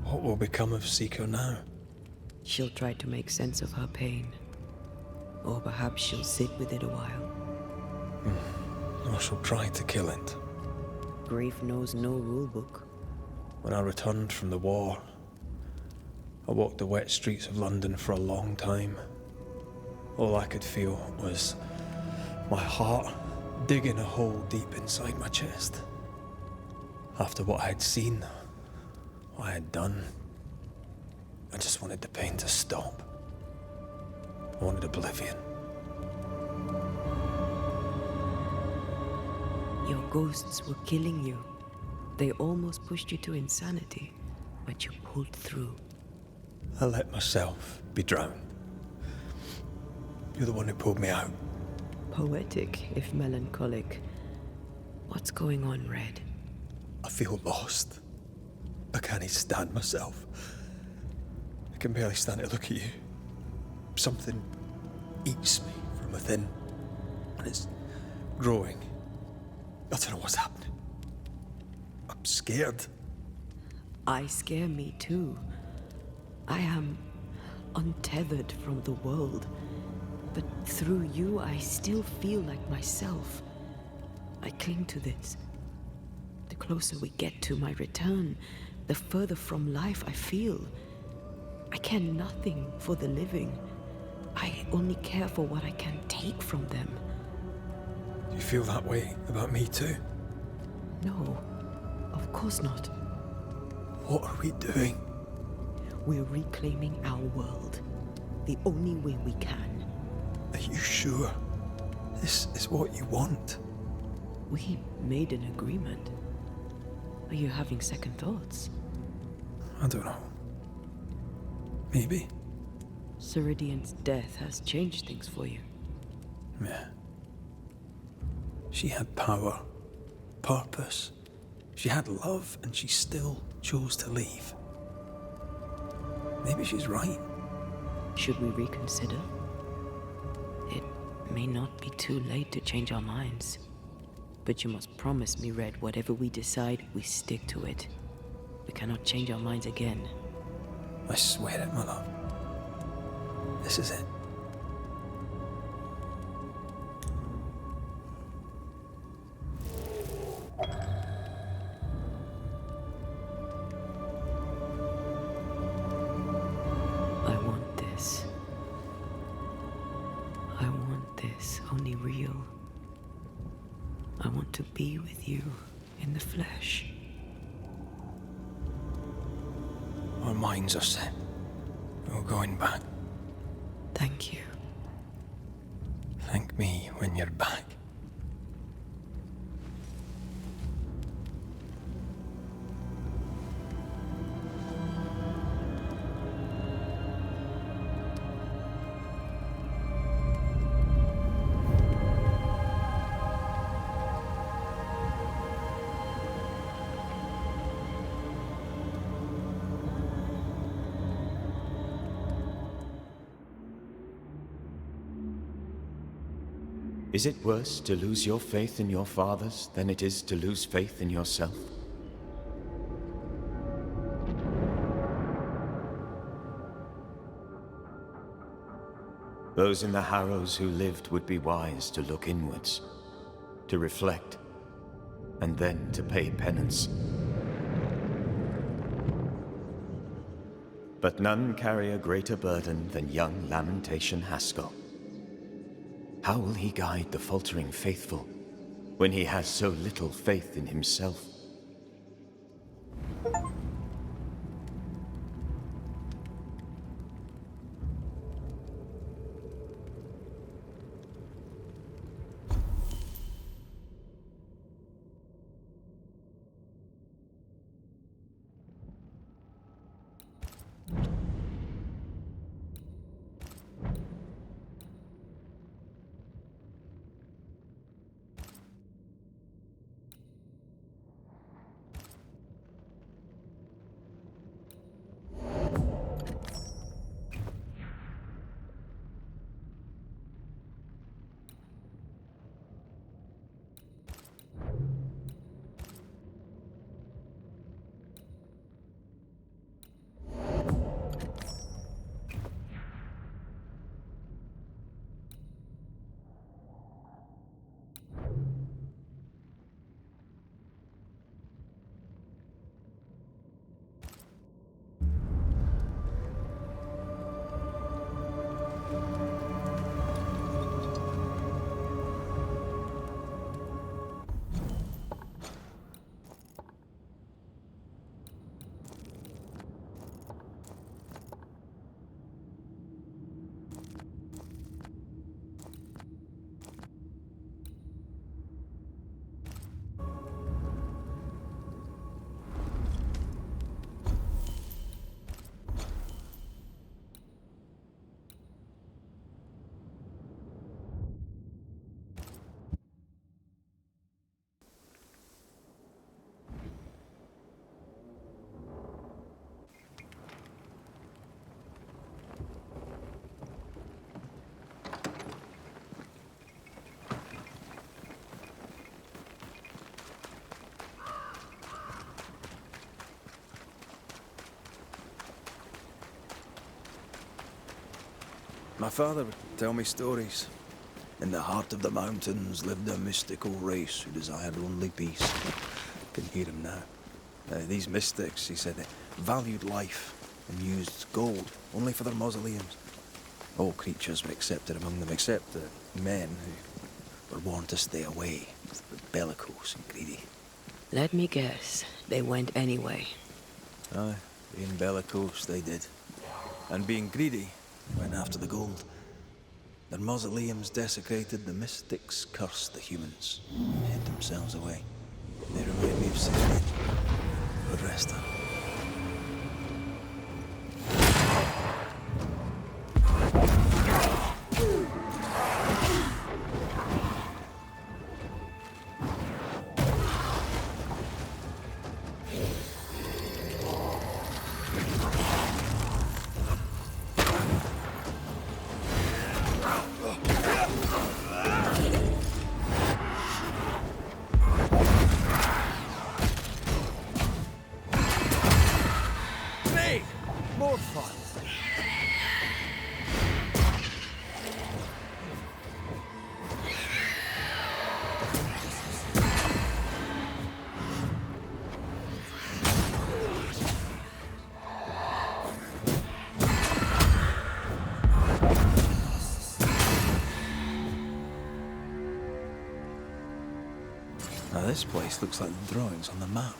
What will become of Seeker now? She'll try to make sense of her pain. Or perhaps she'll sit with it a while. Or she'll try to kill it. Grief knows no rulebook. When I returned from the war, I walked the wet streets of London for a long time. All I could feel was my heart digging a hole deep inside my chest. After what I had seen, what I had done, I just wanted the pain to stop. I wanted oblivion. Your ghosts were killing you. They almost pushed you to insanity, but you pulled through. I let myself be drowned. You're the one who pulled me out. Poetic, if melancholic. What's going on, Red? I feel lost. I can't stand myself. I can barely stand to look at you. Something eats me from within, and it's growing. I don't know what's happening. I'm scared. I scare me too. I am untethered from the world, but through you I still feel like myself. I cling to this. The closer we get to my return, the further from life I feel. I care nothing for the living. I only care for what I can take from them. Do you feel that way about me too? No, of course not. What are we doing? We're reclaiming our world. The only way we can. Are you sure this is what you want? We made an agreement. Are you having second thoughts? I don't know. Maybe. Ceridian's death has changed things for you. Yeah. She had power, purpose. She had love, and she still chose to leave. Maybe she's right. Should we reconsider? It may not be too late to change our minds. But you must promise me, Red, whatever we decide, we stick to it. cannot change our minds again. I swear it, my love. This is it. I want this. I want this, only real. I want to be with you in the flesh. Our minds are set. No going back. Thank you. Thank me when you're back. Is it worse to lose your faith in your fathers than it is to lose faith in yourself? Those in the Harrows who lived would be wise to look inwards, to reflect, and then to pay penance. But none carry a greater burden than young Lamentation Haskell. How will he guide the faltering faithful when he has so little faith in himself? My father would tell me stories. In the heart of the mountains lived a mystical race who desired only peace. Can hear him now. These mystics, he said, valued life and used gold only for their mausoleums. All creatures were accepted among them, except the men who were born to stay away, bellicose and greedy. Let me guess, they went anyway. Aye, being bellicose, they did. And being greedy, went after the gold. Their mausoleums desecrated, the mystics cursed the humans, hid themselves away. They remind me of Satan, but rest up. more fun. Now this place looks like the drawings on the map.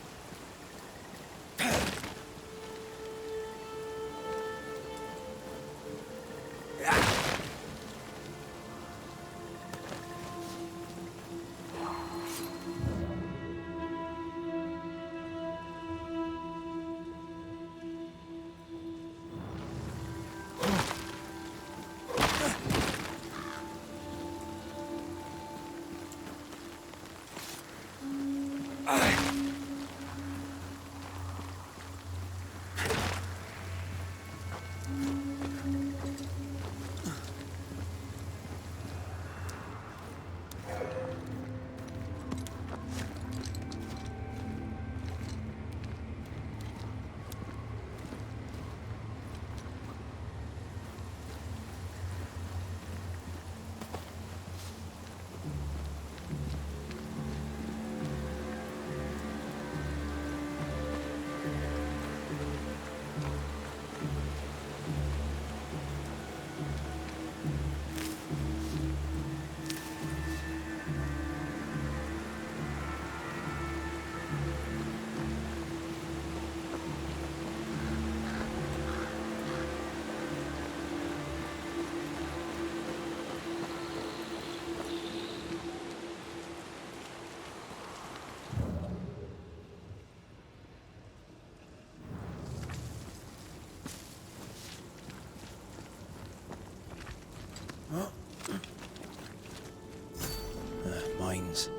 Mines.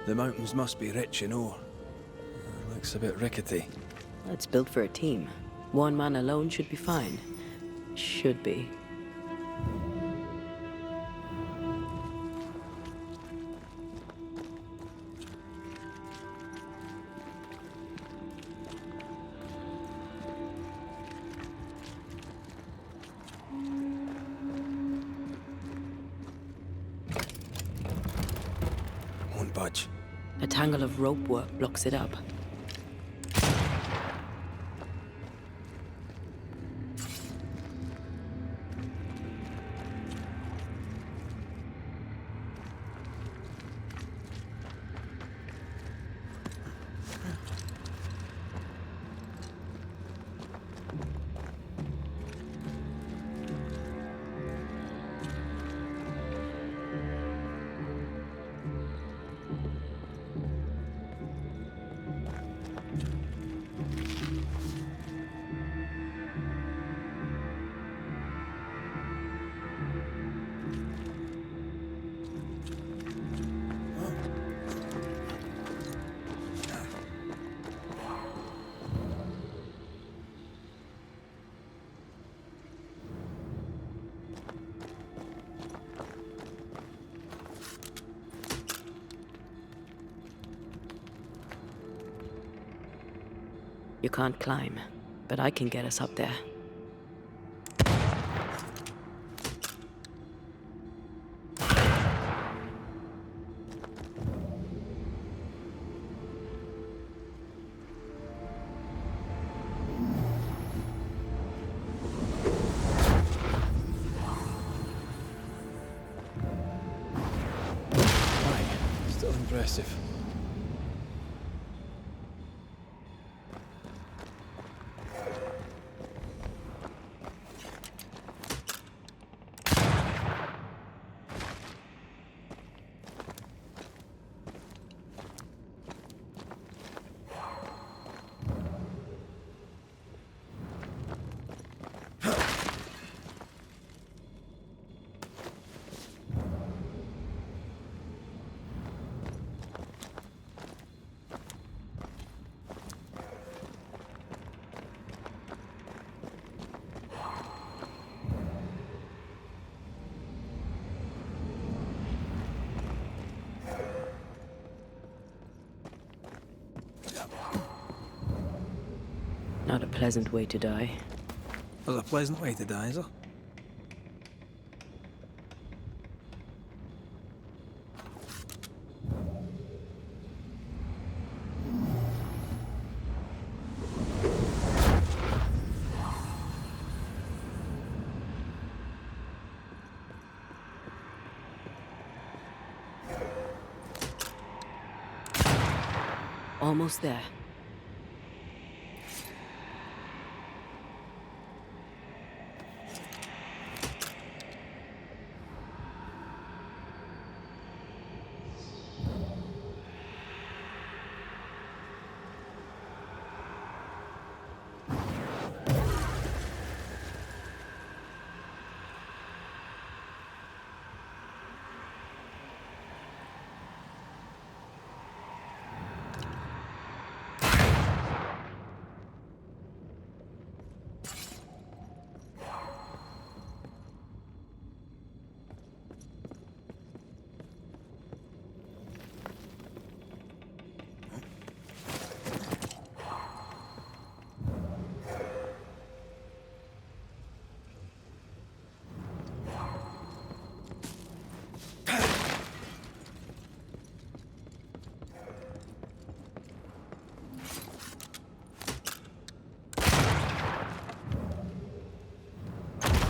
The mountains must be rich in ore. Looks a bit rickety. It's built for a team. One man alone should be fine. Should be. Won't budge. A tangle of rope work blocks it up. You can't climb, but I can get us up there. Still impressive. Not a pleasant way to die. That's a pleasant way to die, is it? Almost there.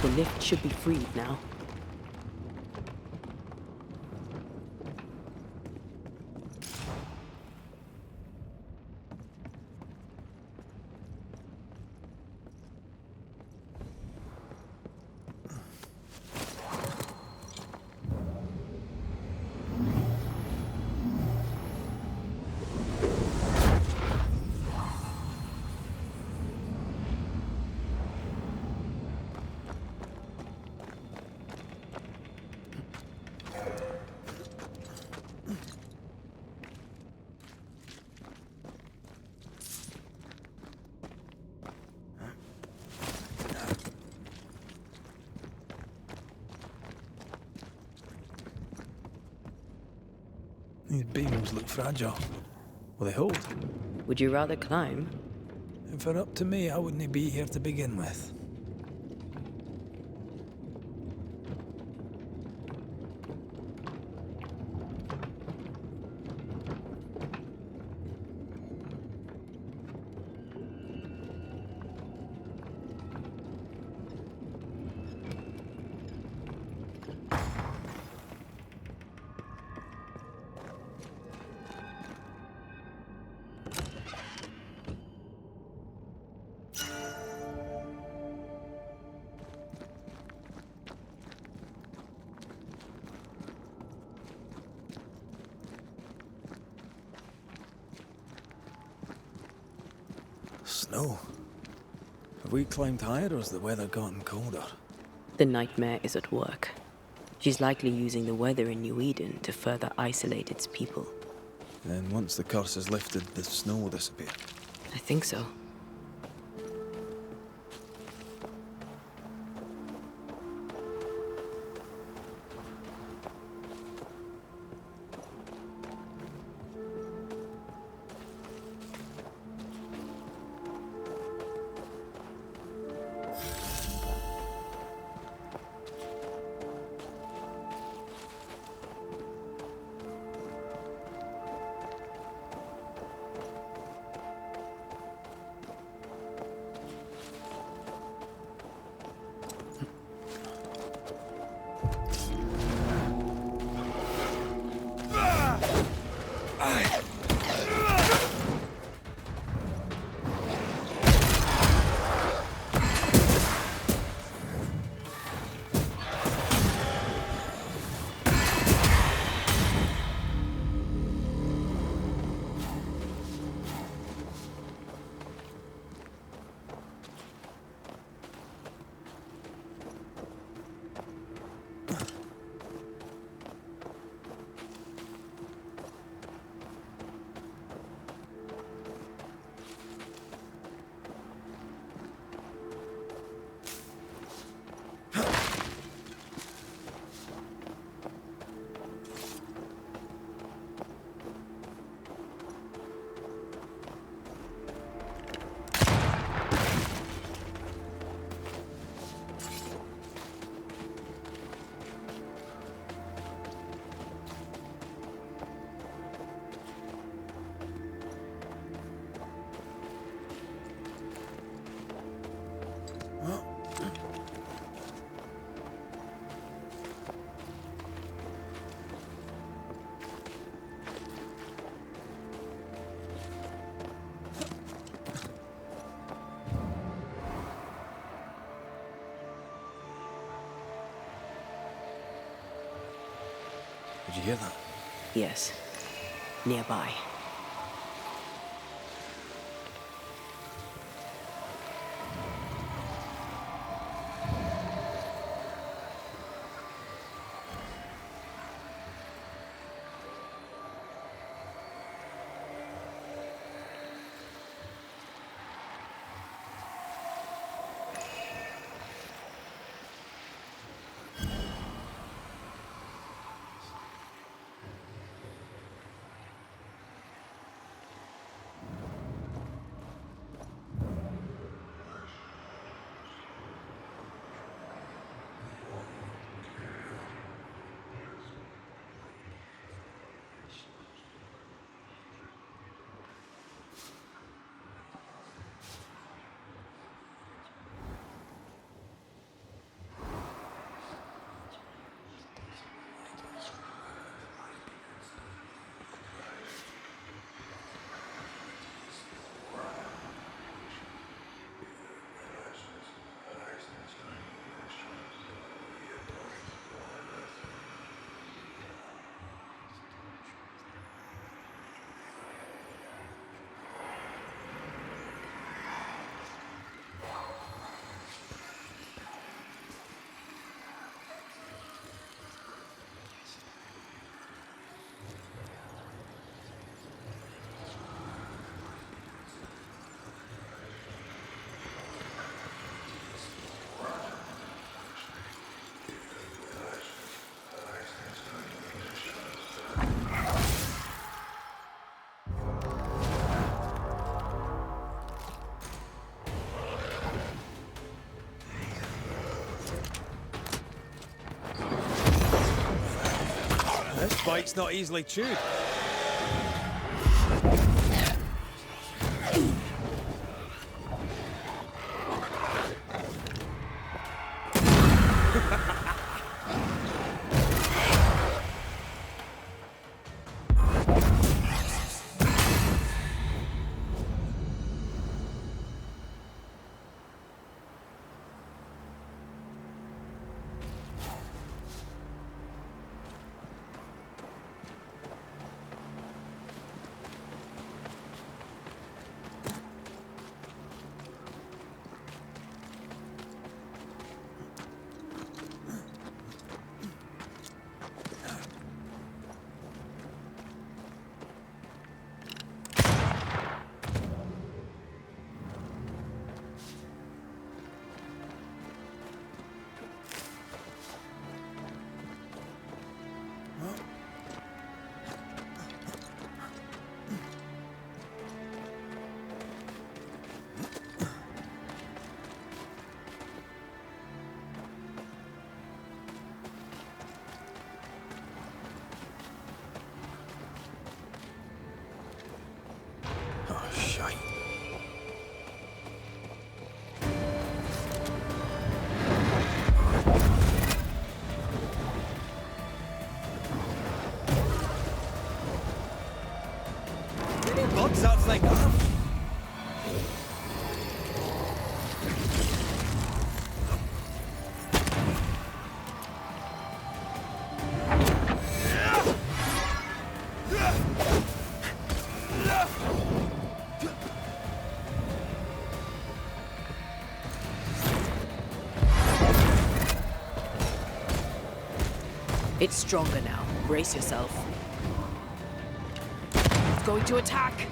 The lift should be freed now. These beams look fragile. Will they hold? Would you rather climb? If it were up to me, I wouldn't be here to begin with. Snow. Have we climbed higher or has the weather gotten colder? The nightmare is at work. She's likely using the weather in New Eden to further isolate its people. Then once the curse is lifted, the snow will disappear. I think so. Did you hear that? Yes. Nearby. This bite's not easily chewed. Sounds like that. It's stronger now. Brace yourself. It's going to attack!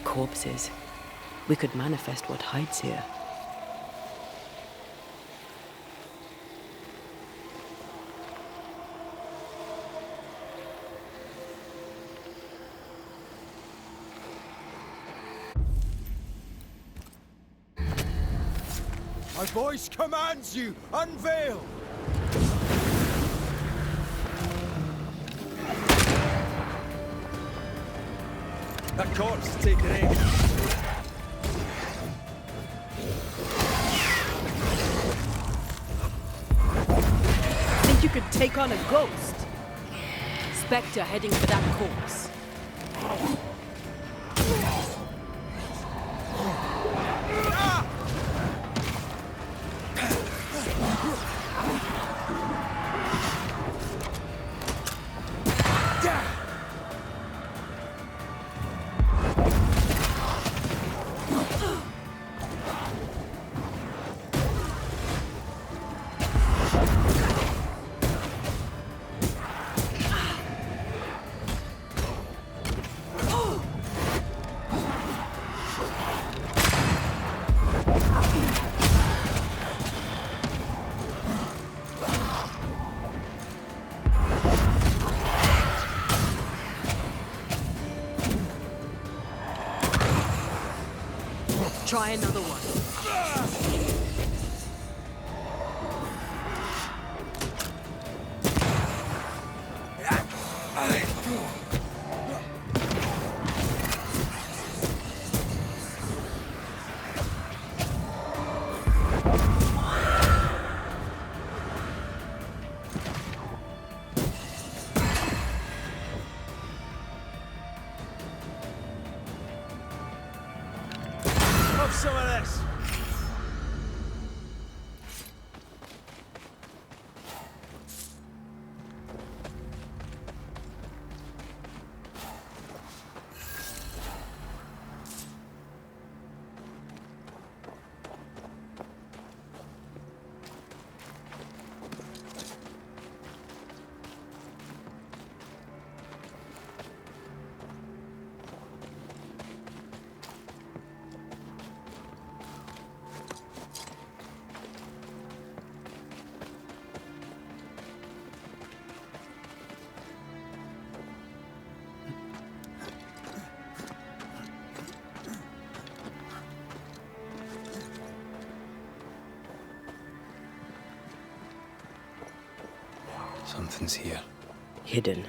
Corpses. We could manifest what hides here. My voice commands you! Unveil! That corpse is taking aim. Think you could take on a ghost? Spectre heading for that corpse. Try another one. Have some of this! Something's here. Hidden.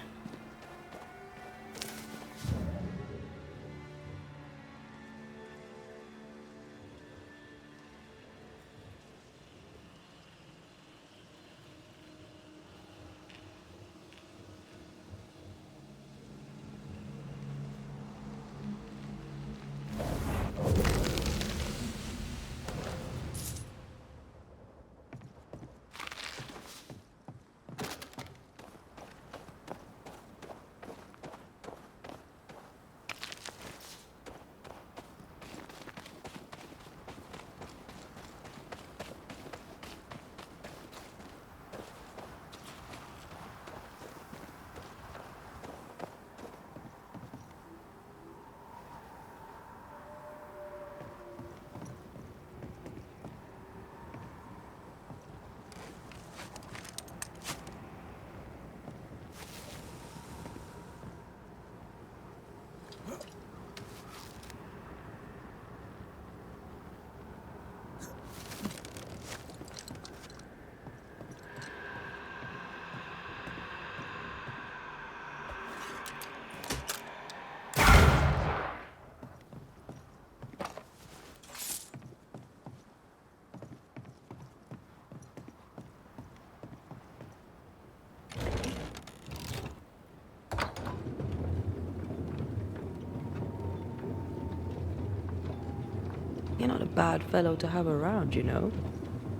You're not a bad fellow to have around, you know.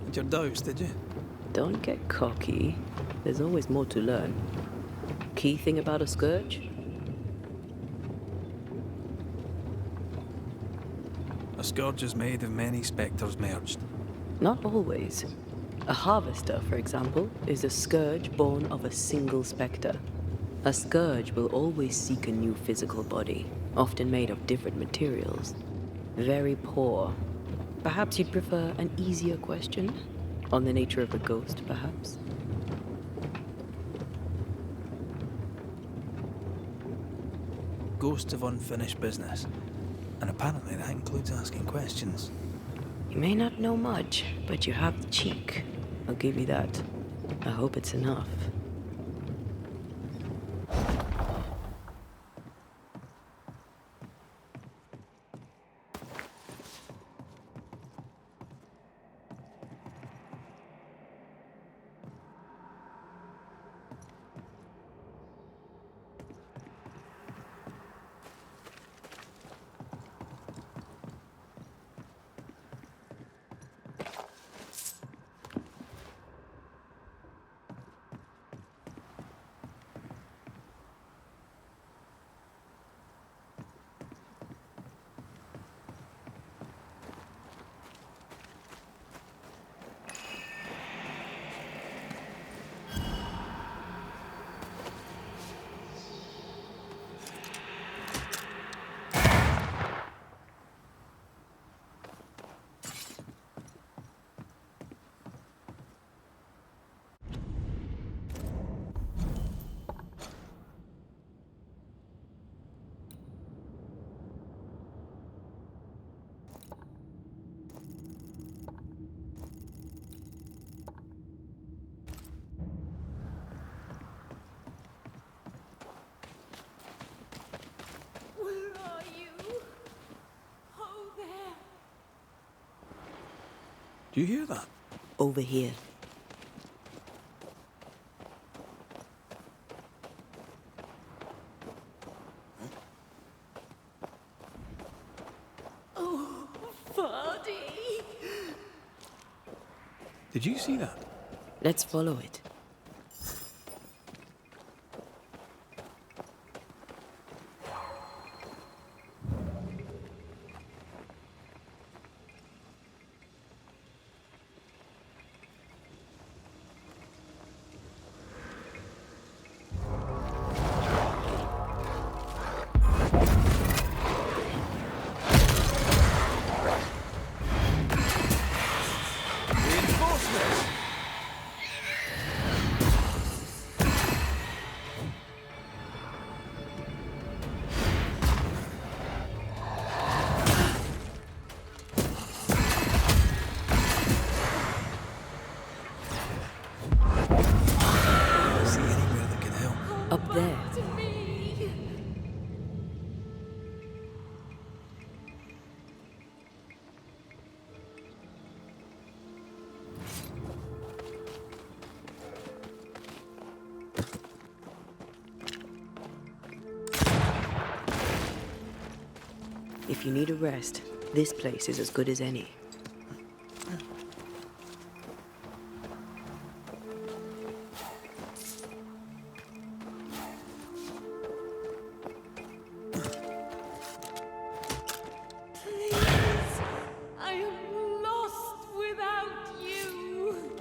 Had your doubts, did you? Don't get cocky. There's always more to learn. Key thing about a scourge? A scourge is made of many spectres merged. Not always. A harvester, for example, is a scourge born of a single spectre. A scourge will always seek a new physical body, often made of different materials. Very poor. Perhaps you'd prefer an easier question? On the nature of a ghost, perhaps? Ghosts of unfinished business. And apparently that includes asking questions. You may not know much, but you have the cheek. I'll give you that. I hope it's enough. Do you hear that? Over here. Oh, Vardy! Did you see that? Let's follow it. Up there. If you need a rest, this place is as good as any. I am lost without you.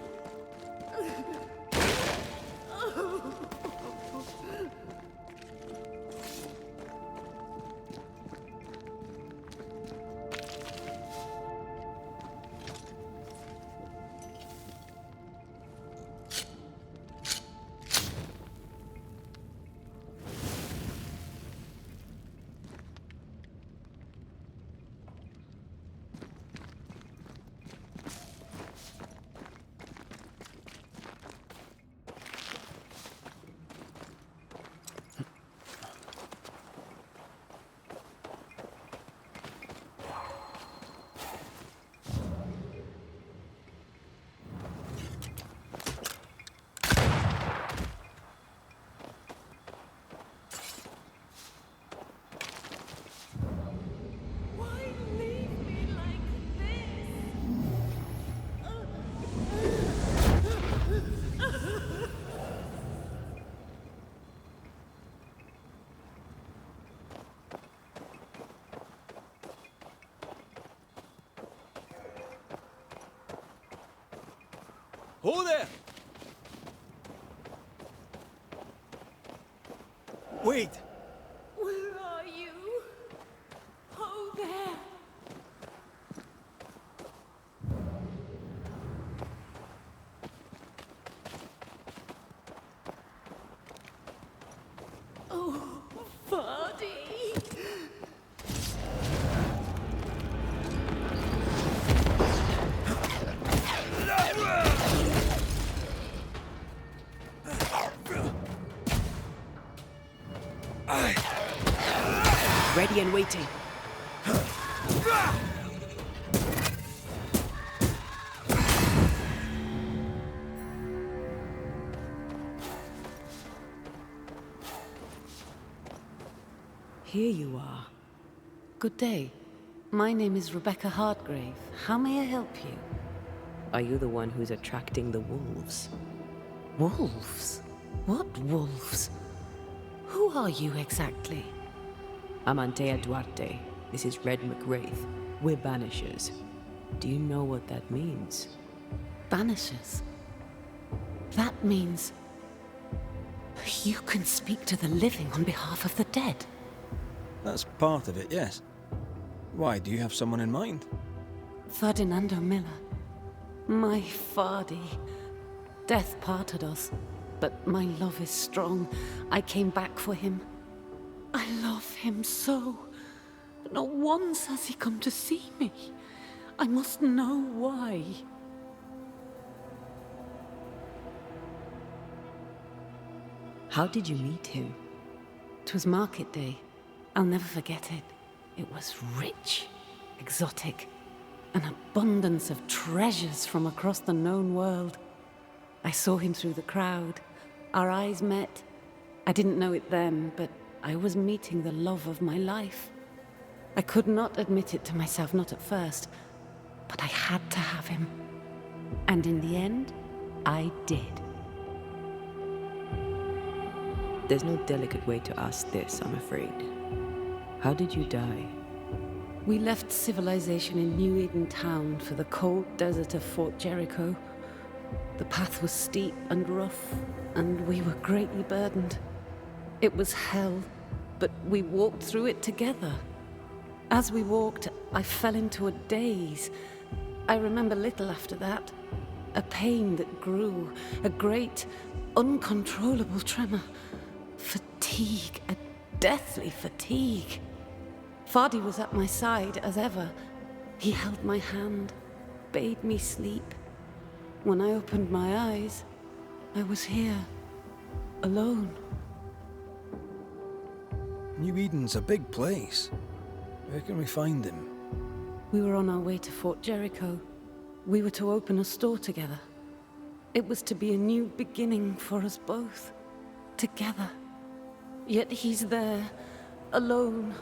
Oh there! Wait! Where are you? Oh, there. Oh, Vardy. Ready and waiting. Here you are. Good day. My name is Rebecca Hartgrave. How may I help you? Are you the one who's attracting the wolves? Wolves? What wolves? Who are you exactly? I'm Antea Duarte. This is Red McWraith. We're Banishers. Do you know what that means? Banishers? That means... you can speak to the living on behalf of the dead. That's part of it, yes. Why, do you have someone in mind? Ferdinando Miller. My Vardy. Death parted us, but my love is strong. I came back for him. I love him so. Not once has he come to see me. I must know why. How did you meet him? 'Twas market day. I'll never forget it. It was rich, exotic, an abundance of treasures from across the known world. I saw him through the crowd. Our eyes met. I didn't know it then, but I was meeting the love of my life. I could not admit it to myself, not at first, but I had to have him. And in the end, I did. There's no delicate way to ask this, I'm afraid. How did you die? We left civilization in New Eden town for the cold desert of Fort Jericho. The path was steep and rough, and we were greatly burdened. It was hell, but we walked through it together. As we walked, I fell into a daze. I remember little after that. A pain that grew, a great, uncontrollable tremor. Fatigue, a deathly fatigue. Fardy was at my side as ever. He held my hand, bade me sleep. When I opened my eyes, I was here, alone. New Eden's a big place. Where can we find him? We were on our way to Fort Jericho. We were to open a store together. It was to be a new beginning for us both, together. Yet he's there, alone.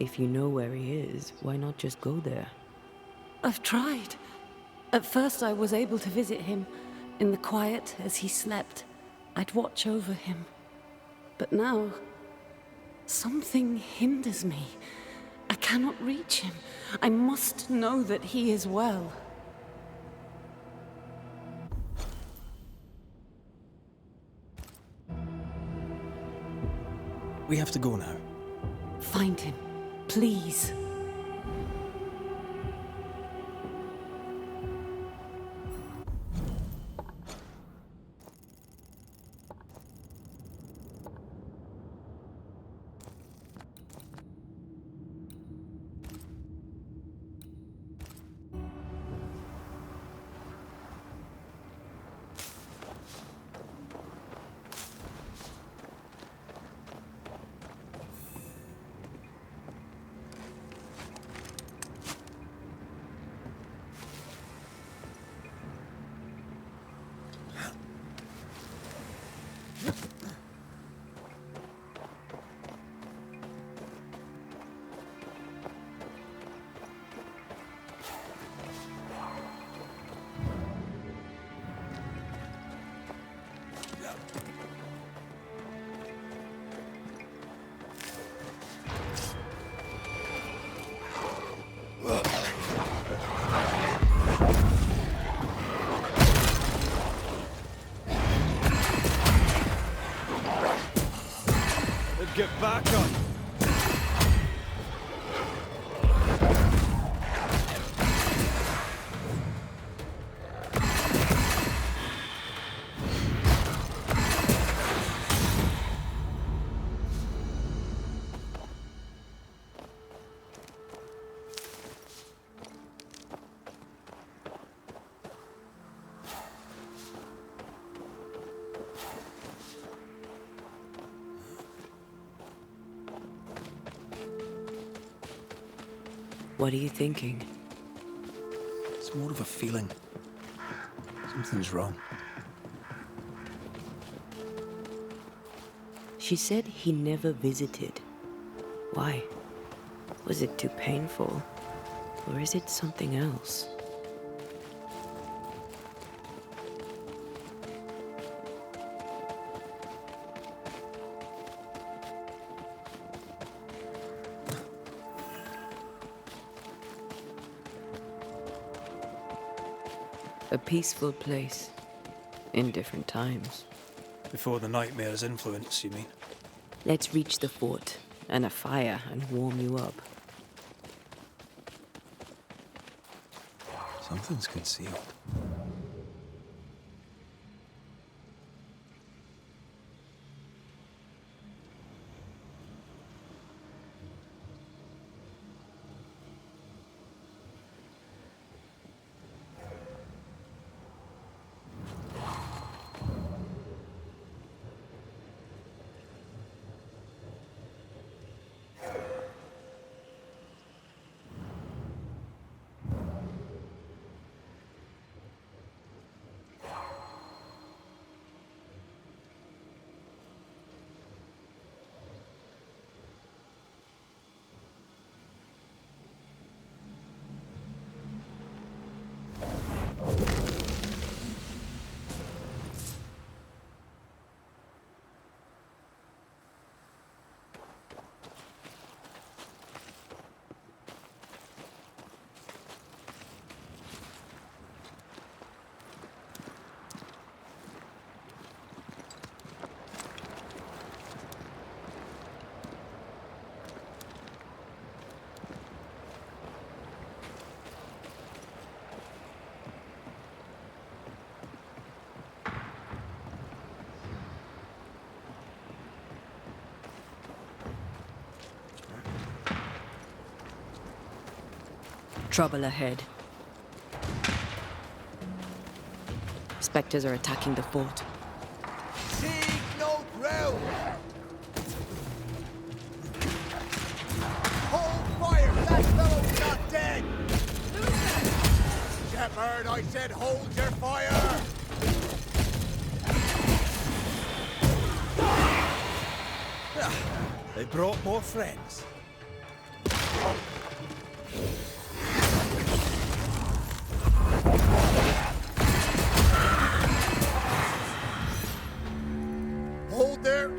If you know where he is, why not just go there? I've tried. At first I was able to visit him. In the quiet, as he slept, I'd watch over him. But now, something hinders me. I cannot reach him. I must know that he is well. We have to go now. Find him, please. Get back on! What are you thinking? It's more of a feeling. Something's wrong. She said he never visited. Why? Was it too painful? Or is it something else? A peaceful place, in different times. Before the nightmare's influence, you mean? Let's reach the fort, and a fire, and warm you up. Something's concealed. Trouble ahead. Spectres are attacking the fort. Seek no ground! Hold fire! That fellow's not dead! Shepherd, I said hold your fire! They brought more friends. Hold there!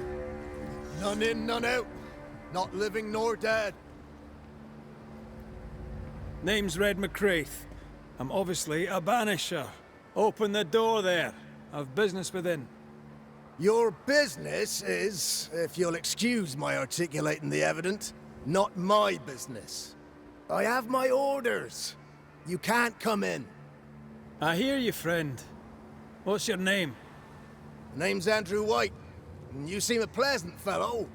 None in, none out. Not living nor dead. Name's Red McCraith. I'm obviously a banisher. Open the door there. I've business within. Your business is, if you'll excuse my articulating the evident, not my business. I have my orders. You can't come in. I hear you, friend. What's your name? Name's Andrew White. And you seem a pleasant fellow.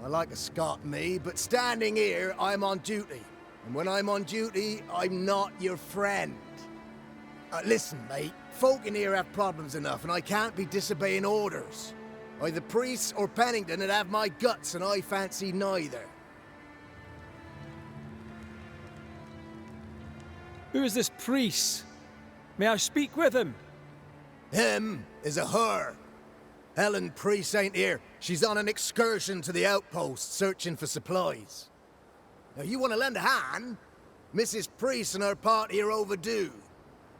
I like a Scot, me, but standing here, I'm on duty. And when I'm on duty, I'm not your friend. Listen, mate. Folk in here have problems enough, and I can't be disobeying orders. Either priests or Pennington would have my guts, and I fancy neither. Who is this priest? May I speak with him? Him is a her. Helen Priest ain't here. She's on an excursion to the outpost, searching for supplies. Now, you want to lend a hand? Mrs. Priest and her party are overdue.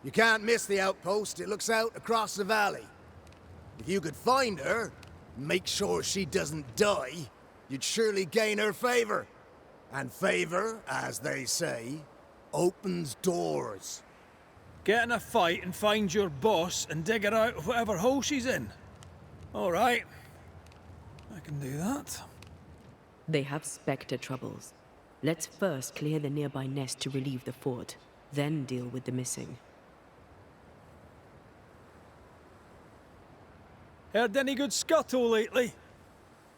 You can't miss the outpost. It looks out across the valley. If you could find her, make sure she doesn't die, you'd surely gain her favor. And favor, as they say, opens doors. Get in a fight and find your boss and dig her out of whatever hole she's in. All right. I can do that. They have Spectre troubles. Let's first clear the nearby nest to relieve the fort, then deal with the missing. Heard any good scuttle lately?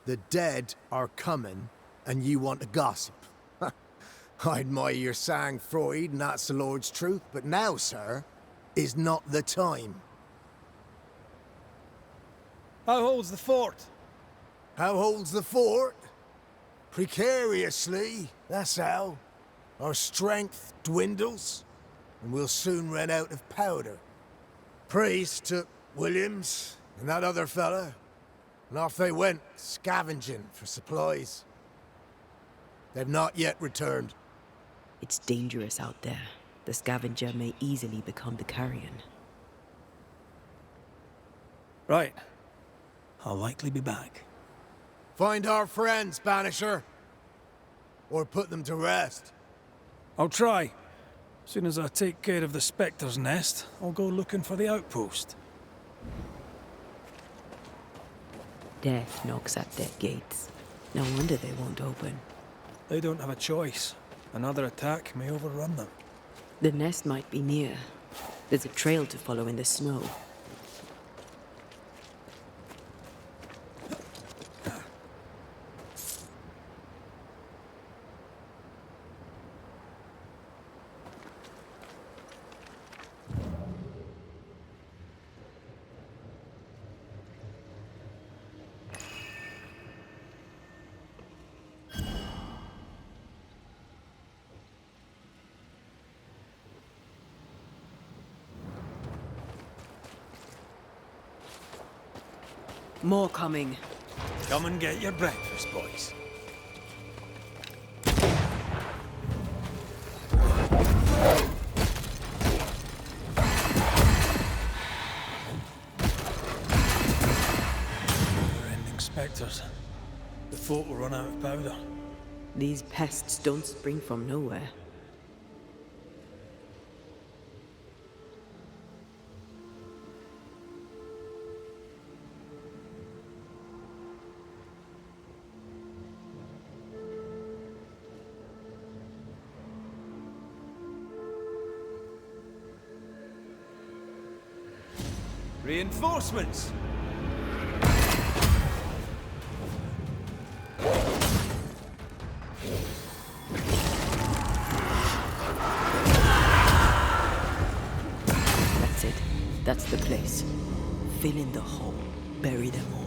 The dead are coming, and you want to gossip. I admire your sang-froid, and that's the Lord's truth, but now, sir, is not the time. How holds the fort? How holds the fort? Precariously, that's how. Our strength dwindles, and we'll soon run out of powder. Priest took Williams and that other fella, and off they went, scavenging for supplies. They've not yet returned. It's dangerous out there. The scavenger may easily become the carrion. Right. I'll likely be back. Find our friends, Banisher. Or put them to rest. I'll try. As soon as I take care of the Spectre's nest, I'll go looking for the outpost. Death knocks at their gates. No wonder they won't open. They don't have a choice. Another attack may overrun them. The nest might be near. There's a trail to follow in the snow. More coming. Come and get your breakfast, boys. Never-ending spectres. The fort will run out of powder. These pests don't spring from nowhere. Reinforcements! fill in the hole, bury them all.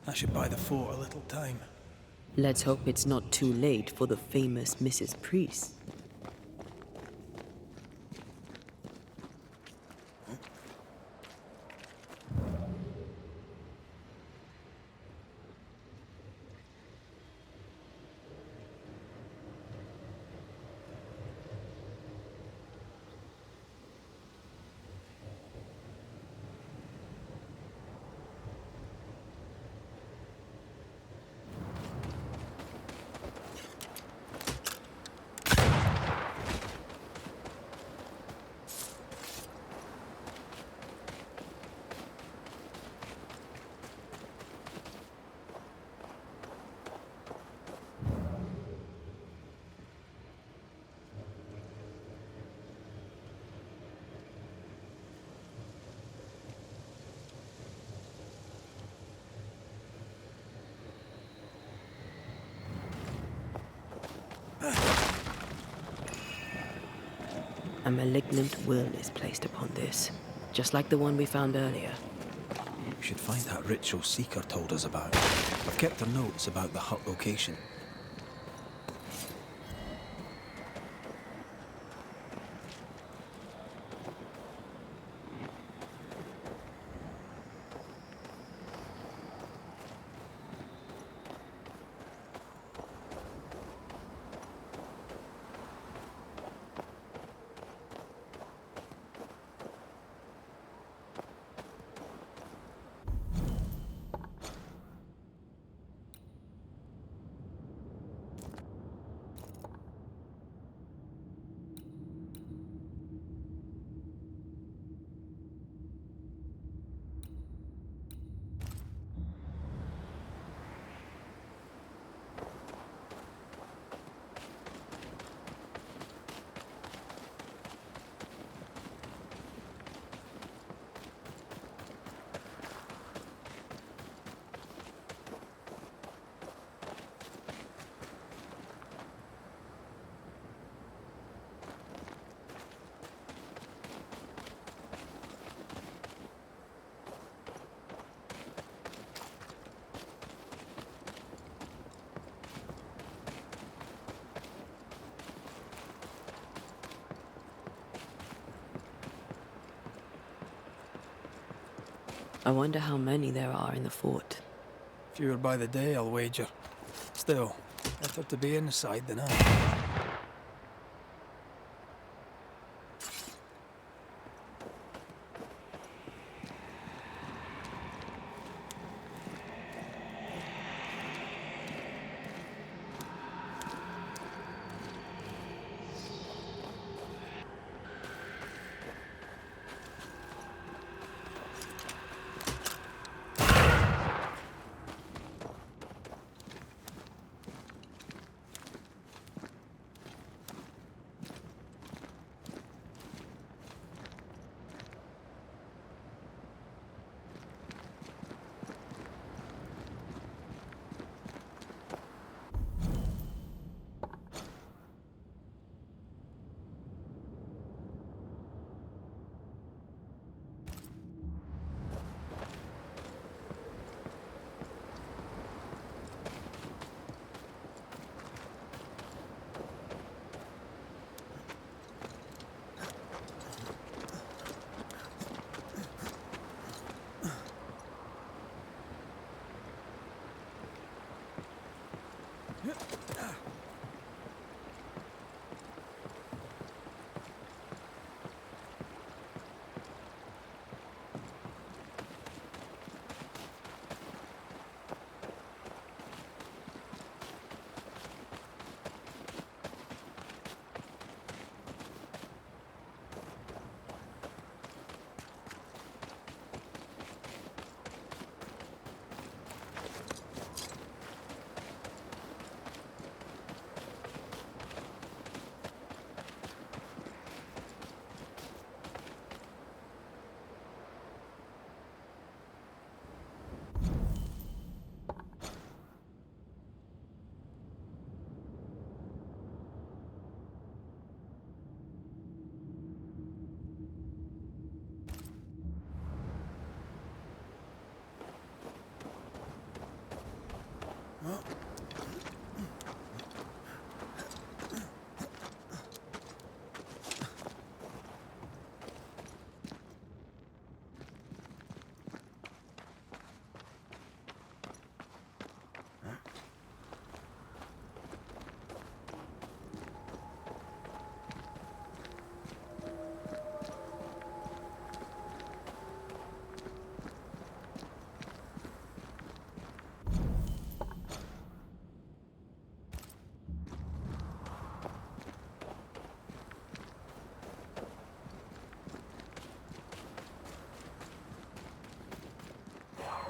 That should buy the fort a little time. Let's hope it's not too late for the famous Mrs. Priest. A malignant will is placed upon this, just like the one we found earlier. We should find that ritual Seeker told us about. I've kept her notes about the hut location. I wonder how many there are in the fort. Fewer by the day, I'll wager. Still, better to be inside than out.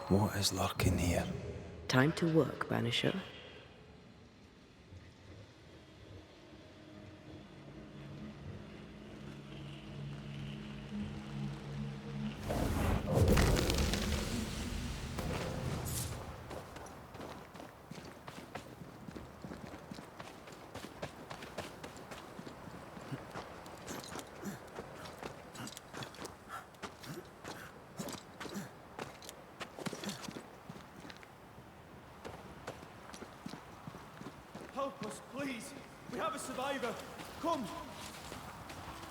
What is lurking here? Time to work, Banisher. Help us, please. We have a survivor. Come.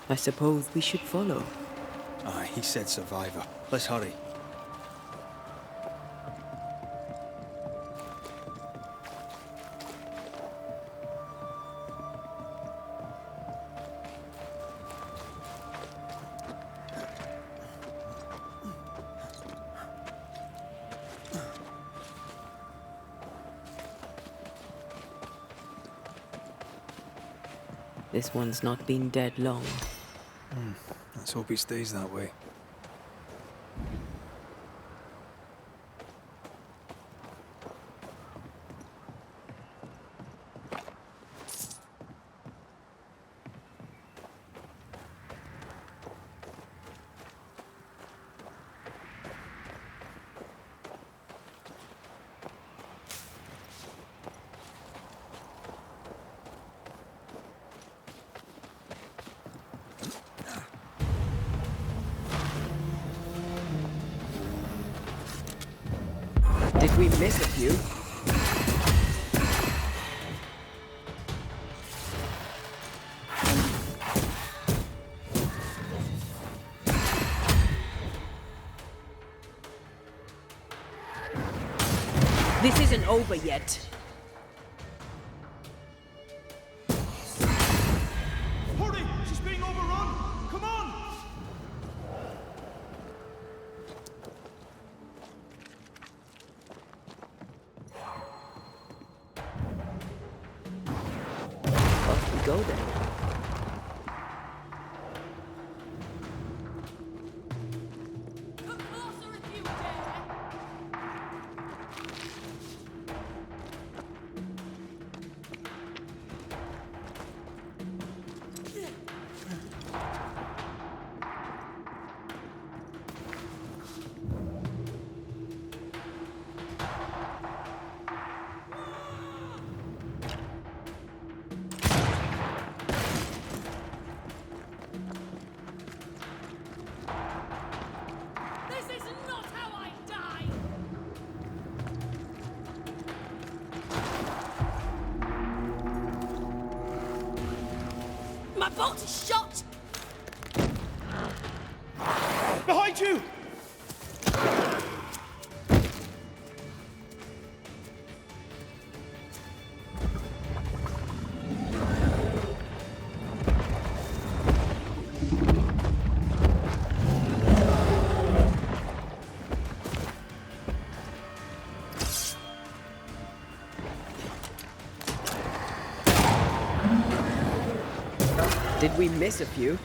I suppose we should follow. Aye, he said survivor. Let's hurry. This one's not been dead long. Let's hope he stays that way. Did we miss a few? This isn't over yet. Hurry! She's being overrun! Come on! Off we go then. This is not how I die! My bolt is shot! Behind you! Did we miss a few?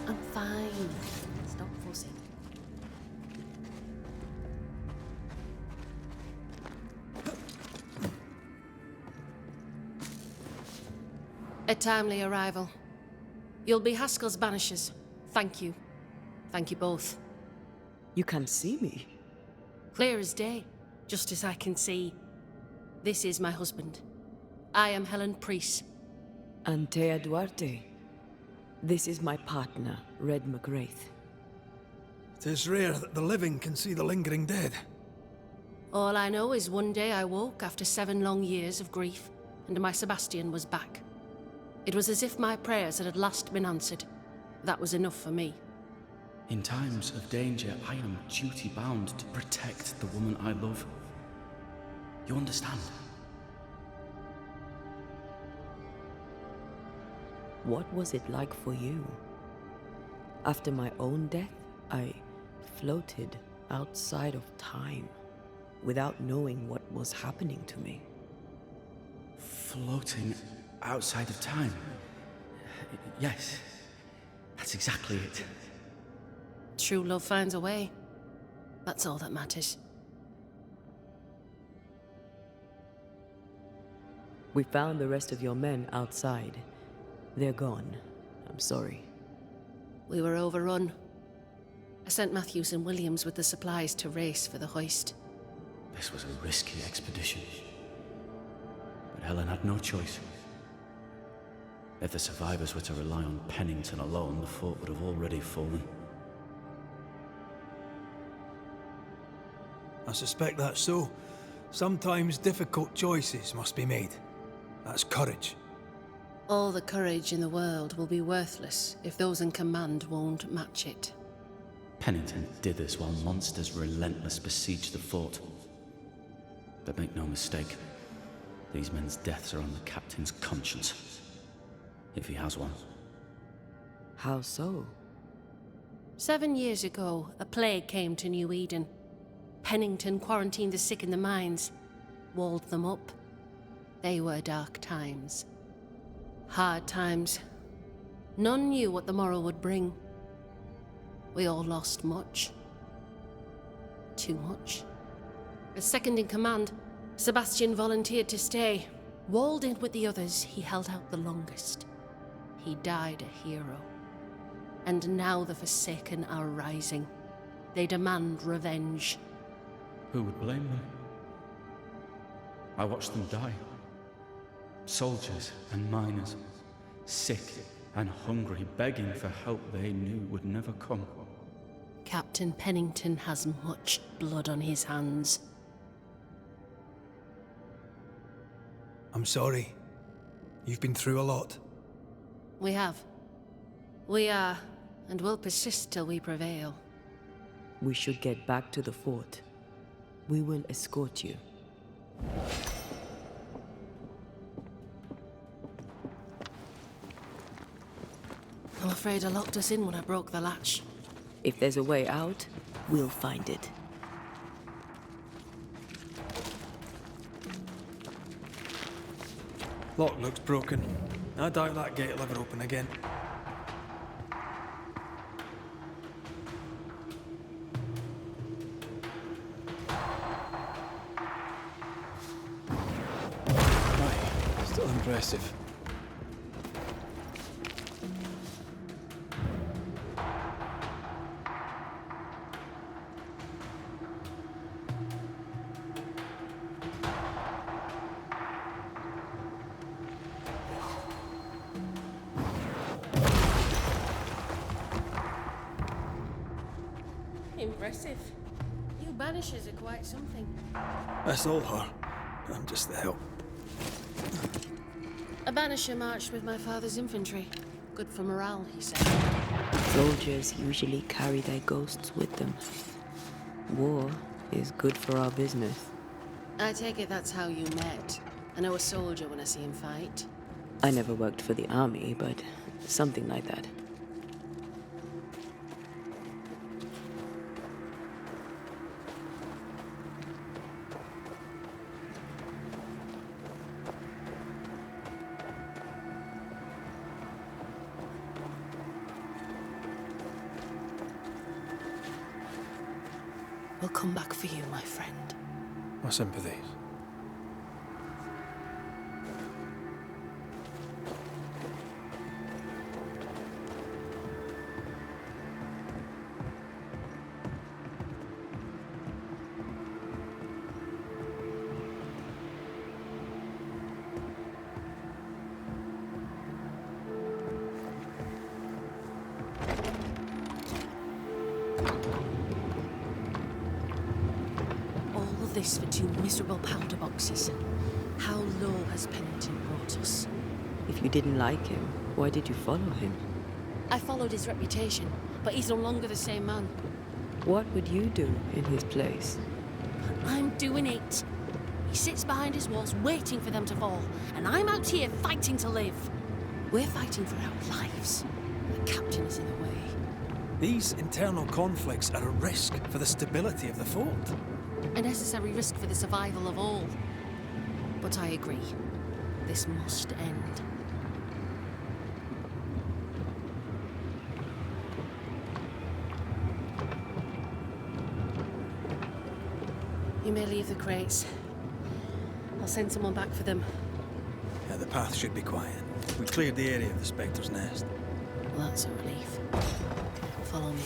I'm fine. Stop fussing. A timely arrival. You'll be Haskell's Banishers. Thank you. Thank you both. You can see me. Clear as day, just as I can see. This is my husband. I am Helen Priest. Antea Duarte. This is my partner, Red McGrath. It is rare that the living can see the lingering dead. All I know is one day I woke after 7 long years of grief, and my Sebastian was back. It was as if my prayers had at last been answered. That was enough for me. In times of danger, I am duty-bound to protect the woman I love. You understand? What was it like for you? After my own death, I floated outside of time, without knowing what was happening to me. Floating outside of time? Yes, that's exactly it. True love finds a way. That's all that matters. We found the rest of your men outside. They're gone. I'm sorry. We were overrun. I sent Matthews and Williams with the supplies to race for the hoist. This was a risky expedition. But Helen had no choice. If the survivors were to rely on Pennington alone, the fort would have already fallen. I suspect that's so. Sometimes difficult choices must be made. That's courage. All the courage in the world will be worthless if those in command won't match it. Pennington did this while monsters relentless besieged the fort. But make no mistake, these men's deaths are on the captain's conscience. If he has one. How so? 7 years ago, a plague came to New Eden. Pennington quarantined the sick in the mines, walled them up. They were dark times. Hard times. None knew what the morrow would bring. We all lost much. Too much. As second in command, Sebastian volunteered to stay. Walled in with the others, he held out the longest. He died a hero. And now the Forsaken are rising. They demand revenge. Who would blame them? I watched them die. Soldiers and miners, sick and hungry, begging for help they knew would never come. Captain Pennington has much blood on his hands. I'm sorry. You've been through a lot. We have. We are, and will persist till we prevail. We should get back to the fort. We will escort you. I'm afraid I locked us in when I broke the latch. If there's a way out, we'll find it. Lock looks broken. I doubt that gate will ever open again. Aye, still impressive. Impressive. You Banishers are quite something. That's all her. I'm just the help. A Banisher marched with my father's infantry. Good for morale, he said. Soldiers usually carry their ghosts with them. War is good for our business. I take it that's how you met. I know a soldier when I see him fight. I never worked for the army, but something like that. We'll come back for you, my friend. My sympathies. This for 2 miserable powder boxes. How low has Pennington brought us? If you didn't like him, why did you follow him? I followed his reputation, but he's no longer the same man. What would you do in his place? I'm doing it. He sits behind his walls waiting for them to fall, and I'm out here fighting to live. We're fighting for our lives. The captain is in the way. These internal conflicts are a risk for the stability of the fort. A necessary risk for the survival of all. But I agree. This must end. You may leave the crates. I'll send someone back for them. Yeah, the path should be quiet. We cleared the area of the Spectre's nest. Well, that's a relief. Follow me.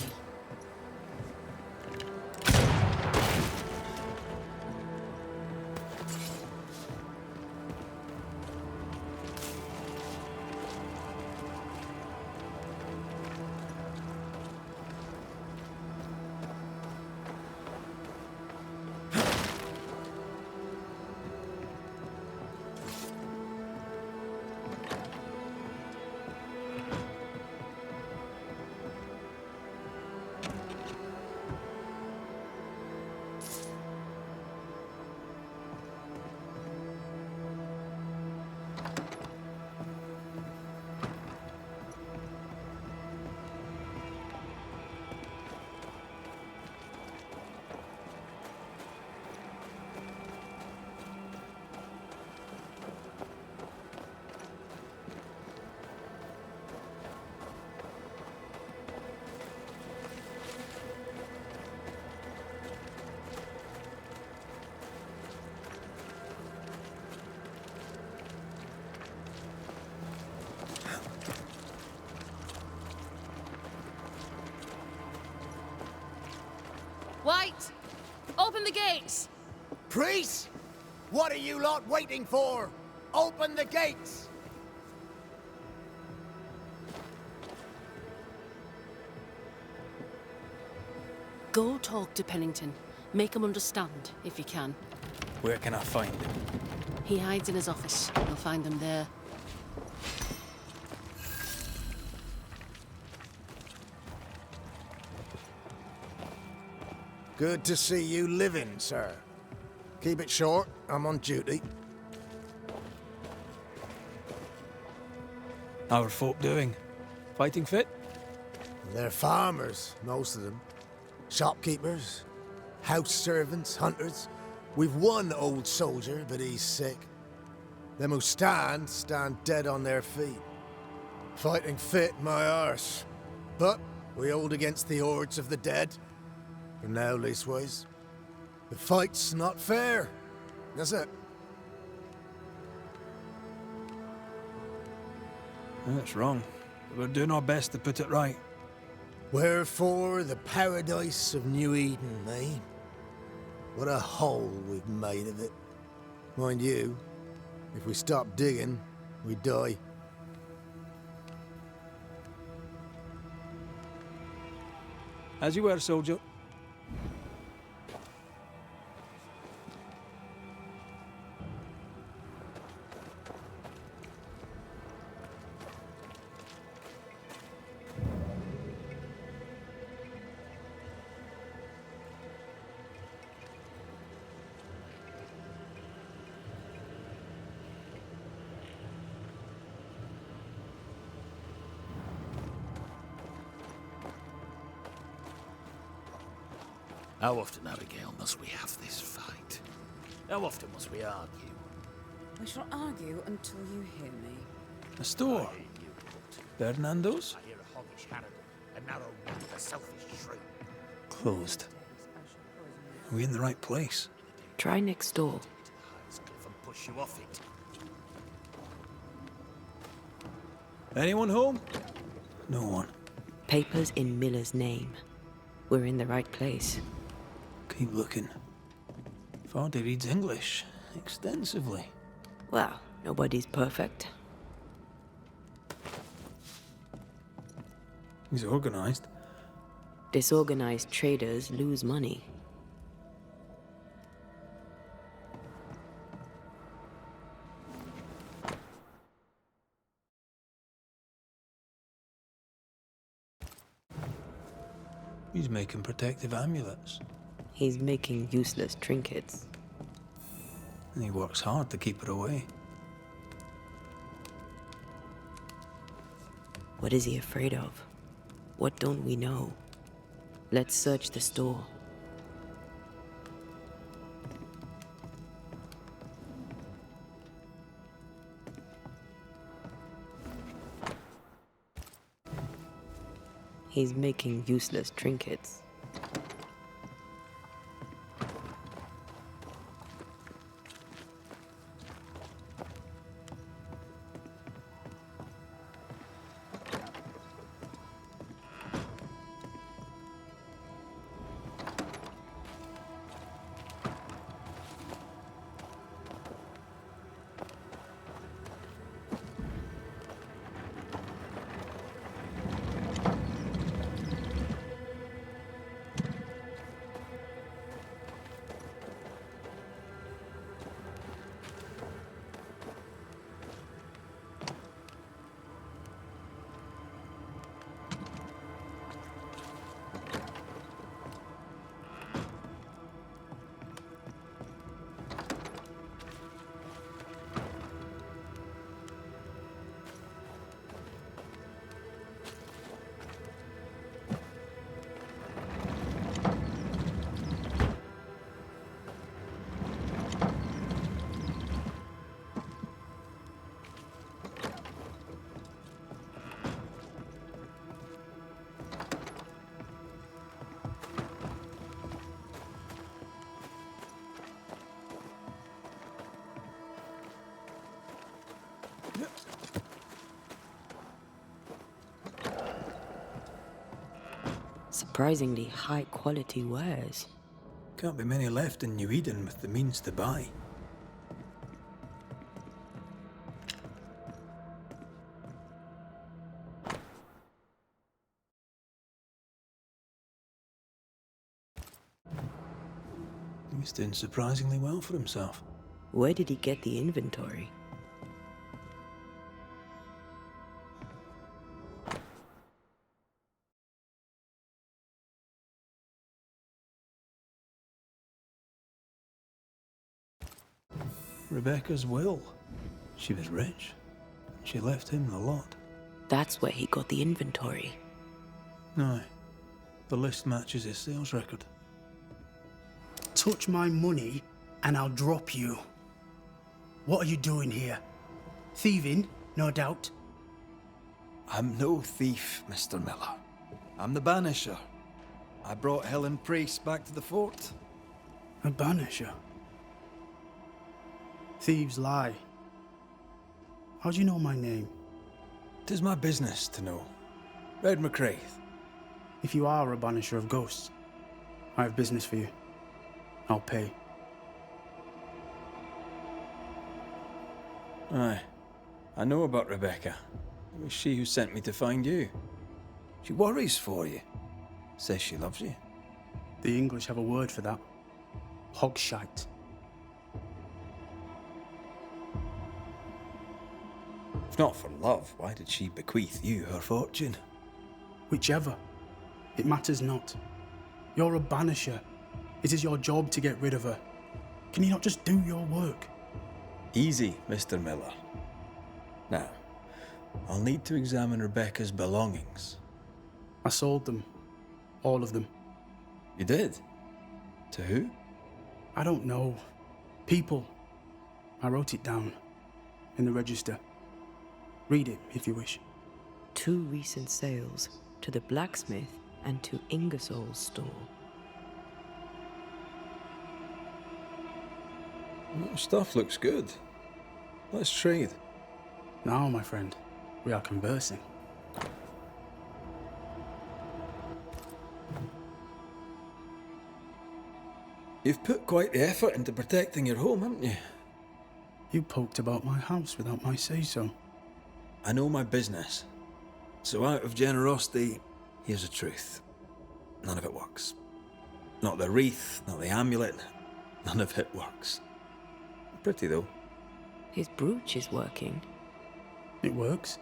White! Open the gates! Priest! What are you lot waiting for? Open the gates! Go talk to Pennington. Make him understand, if you can. Where can I find him? He hides in his office. You'll find him there. Good to see you living, sir. Keep it short, I'm on duty. How are folk doing? Fighting fit? They're farmers, most of them. Shopkeepers, house servants, hunters. We've one old soldier, but he's sick. Them who stand dead on their feet. Fighting fit, my arse. But we hold against the hordes of the dead. For now, leastways. The fight's not fair. That's it. That's wrong. But we're doing our best to put it right. Wherefore the paradise of New Eden, eh? What a hole we've made of it. Mind you, if we stop digging, we die. As you were, soldier. How often, Abigail, must we have this fight? How often must we argue? We shall argue until you hear me. A store. Fernando's? I hear a hoggish Harridan, a narrow one, a selfish shrew. Closed. Are we in the right place? Try next door. And push you off it. Anyone home? No one. Papers in Miller's name. We're in the right place. Keep looking. Vardy reads English extensively. Well, nobody's perfect. He's organized. Disorganized traders lose money. He's making protective amulets. He's making useless trinkets. And he works hard to keep it away. What is he afraid of? What don't we know? Let's search the store. He's making useless trinkets. Surprisingly high quality wares. Can't be many left in New Eden with the means to buy. He's doing surprisingly well for himself. Where did he get the inventory? Rebecca's will. She was rich. She left him the lot. That's where he got the inventory. Aye. The list matches his sales record. Touch my money and I'll drop you. What are you doing here? Thieving, no doubt. I'm no thief, Mr. Miller. I'm the Banisher. I brought Helen Priest back to the fort. A Banisher? Thieves lie. How do you know my name? 'Tis my business to know. Red McCraith. If you are a Banisher of ghosts, I have business for you. I'll pay. Aye. I know about Rebecca. It was she who sent me to find you. She worries for you. Says she loves you. The English have a word for that. Hogshite. If not for love, why did she bequeath you her fortune? Whichever. It matters not. You're a Banisher. It is your job to get rid of her. Can you not just do your work? Easy, Mr. Miller. Now, I'll need to examine Rebecca's belongings. I sold them. All of them. You did? To who? I don't know. People. I wrote it down. In the register. Read it, if you wish. 2 recent sales, to the blacksmith and to Ingersoll's store. Stuff looks good. Let's trade. Now, my friend, we are conversing. You've put quite the effort into protecting your home, haven't you? You poked about my house without my say-so. I know my business. So out of generosity, here's the truth. None of it works. Not the wreath, not the amulet. None of it works. Pretty, though. His brooch is working. It works.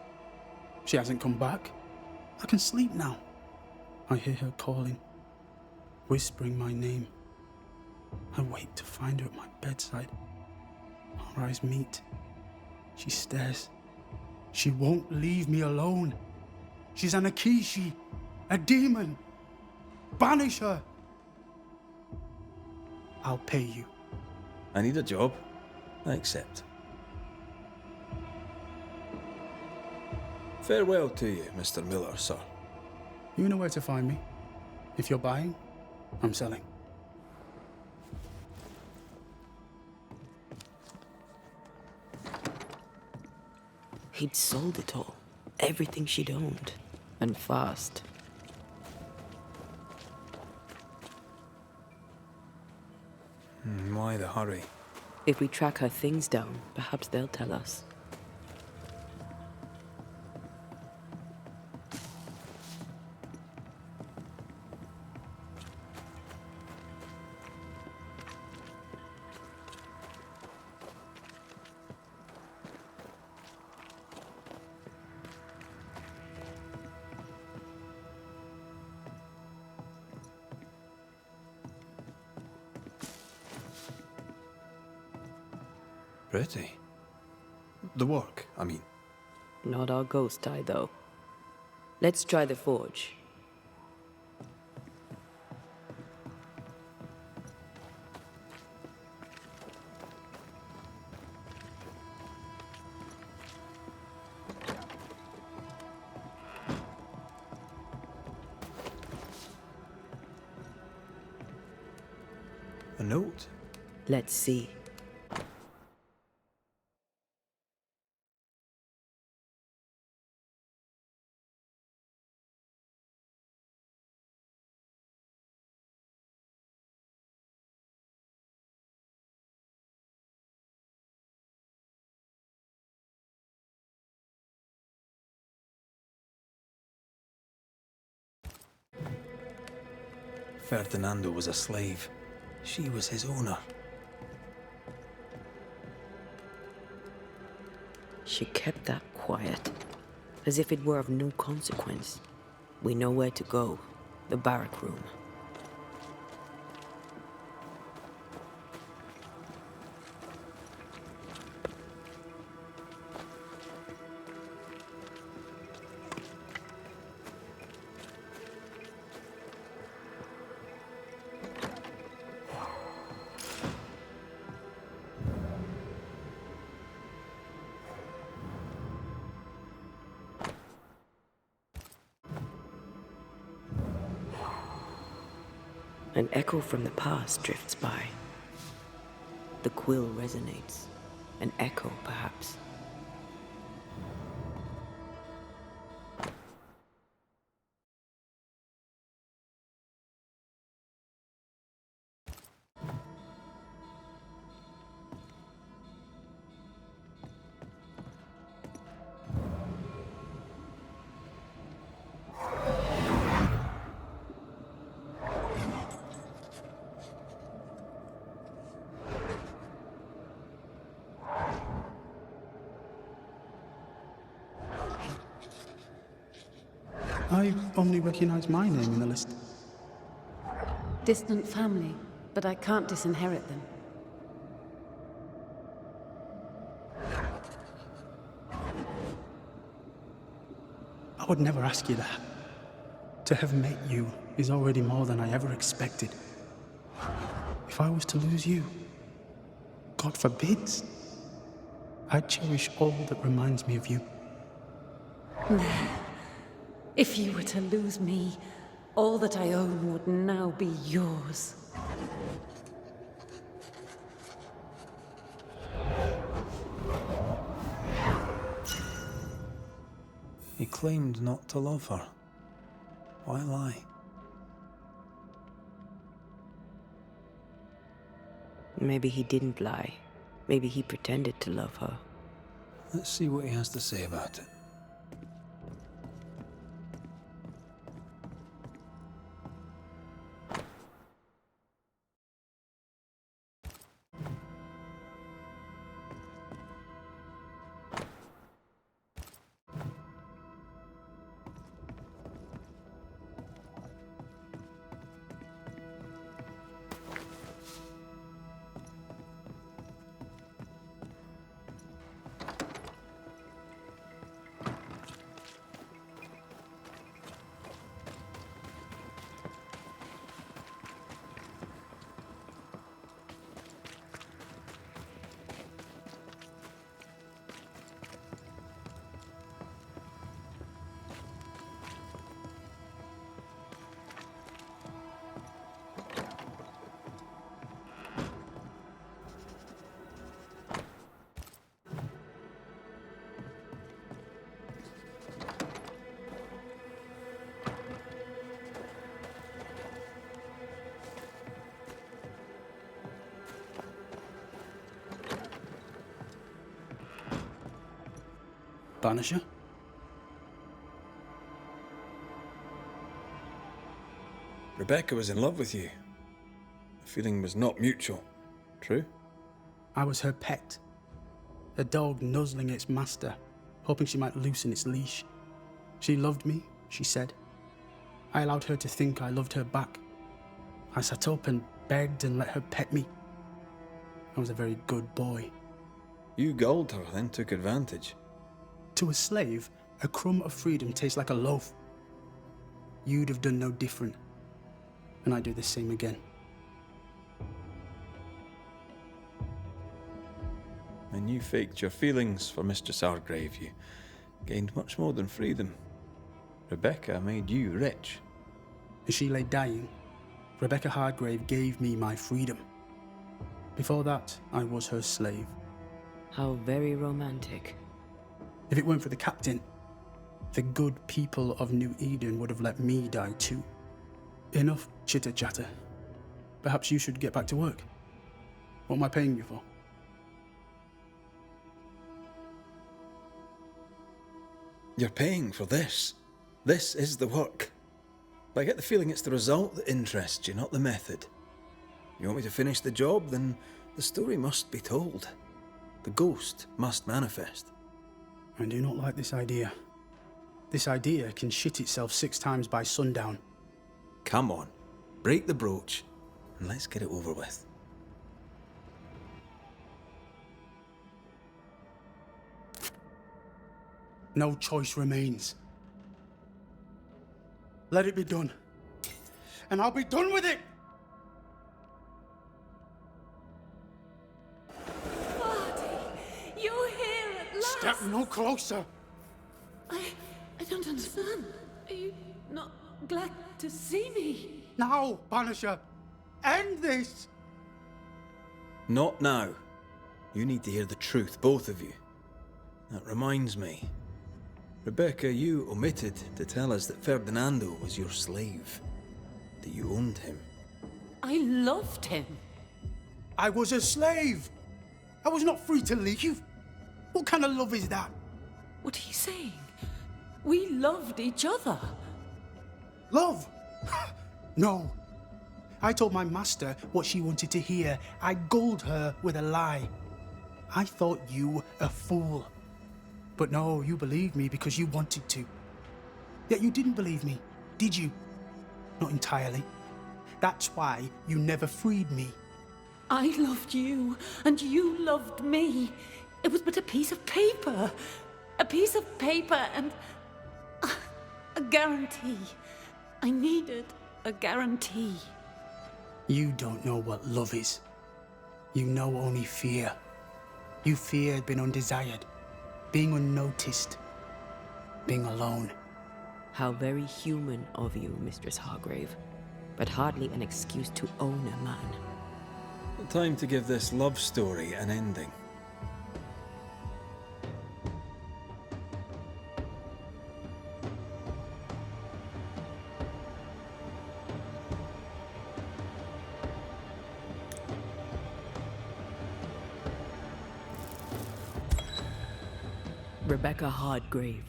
She hasn't come back. I can sleep now. I hear her calling, whispering my name. I wait to find her at my bedside. Our eyes meet. She stares. She won't leave me alone. She's an Akishi, a demon. Banish her. I'll pay you. I need a job. I accept. Farewell to you, Mr. Miller, sir. You know where to find me. If you're buying, I'm selling. He'd sold it all. Everything she'd owned. And fast. Why the hurry? If we track her things down, perhaps they'll tell us. Pretty. The work, I mean. Not our ghost eye, though. Let's try the forge. A note? Let's see. Ferdinando was a slave. She was his owner. She kept that quiet, as if it were of no consequence. We know where to go. The barrack room. An echo from the past drifts by. The quill resonates. An echo, perhaps. I only recognize my name in the list. Distant family, but I can't disinherit them. I would never ask you that. To have met you is already more than I ever expected. If I was to lose you, God forbids, I'd cherish all that reminds me of you. If you were to lose me, all that I own would now be yours. He claimed not to love her. Why lie? Maybe he didn't lie. Maybe he pretended to love her. Let's see what he has to say about it. Banisher? Rebecca was in love with you. The feeling was not mutual. True? I was her pet. A dog nuzzling its master, hoping she might loosen its leash. She loved me, she said. I allowed her to think I loved her back. I sat up and begged and let her pet me. I was a very good boy. You gulled her, then took advantage. To a slave, a crumb of freedom tastes like a loaf. You'd have done no different, and I'd do the same again. And you faked your feelings for Mistress Argrave. You gained much more than freedom. Rebecca made you rich. As she lay dying, Rebecca Hardgrave gave me my freedom. Before that, I was her slave. How very romantic. If it weren't for the captain, the good people of New Eden would have let me die too. Enough chitter-chatter. Perhaps you should get back to work. What am I paying you for? You're paying for this. This is the work. But I get the feeling it's the result that interests you, not the method. You want me to finish the job? Then the story must be told. The ghost must manifest. I do not like this idea. This idea can shit itself 6 times by sundown. Come on, break the brooch, and let's get it over with. No choice remains. Let it be done. And I'll be done with it! You're here at last! Step no closer! I don't understand. Are you not glad to see me? Now, Banisher! End this! Not now. You need to hear the truth, both of you. That reminds me. Rebecca, you omitted to tell us that Ferdinando was your slave. That you owned him. I loved him. I was a slave! I was not free to leave. What kind of love is that? What are you saying? We loved each other. Love? No. I told my master what she wanted to hear. I gulled her with a lie. I thought you a fool. But no, you believed me because you wanted to. Yet you didn't believe me, did you? Not entirely. That's why you never freed me. I loved you, and you loved me. It was but a piece of paper. A piece of paper and a guarantee. I needed a guarantee. You don't know what love is. You know only fear. You feared being undesired, being unnoticed, being alone. How very human of you, Mistress Hargrave, but hardly an excuse to own a man. Time to give this love story an ending. Rebecca Hardgrave,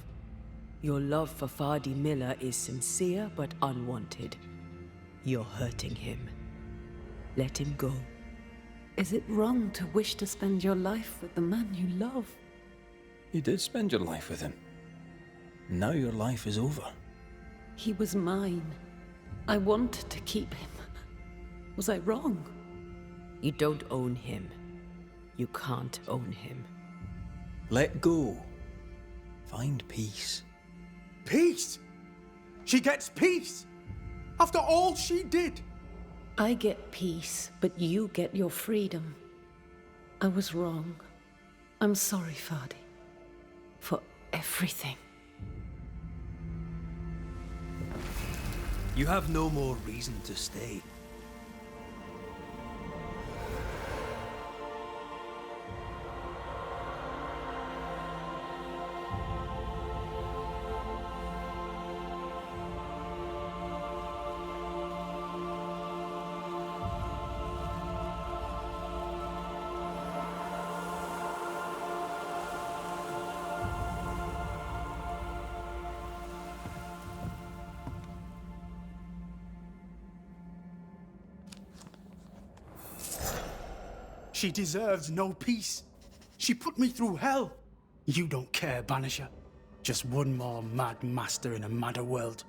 your love for Fardy Miller is sincere but unwanted. You're hurting him. Let him go. Is it wrong to wish to spend your life with the man you love? You did spend your life with him. Now your life is over. He was mine. I wanted to keep him. Was I wrong? You don't own him. You can't own him. Let go. Find peace. Peace? She gets peace? After all she did? I get peace, but you get your freedom. I was wrong. I'm sorry, Fardy. For everything. You have no more reason to stay. She deserves no peace. She put me through hell. You don't care, Banisher. Just one more mad master in a madder world.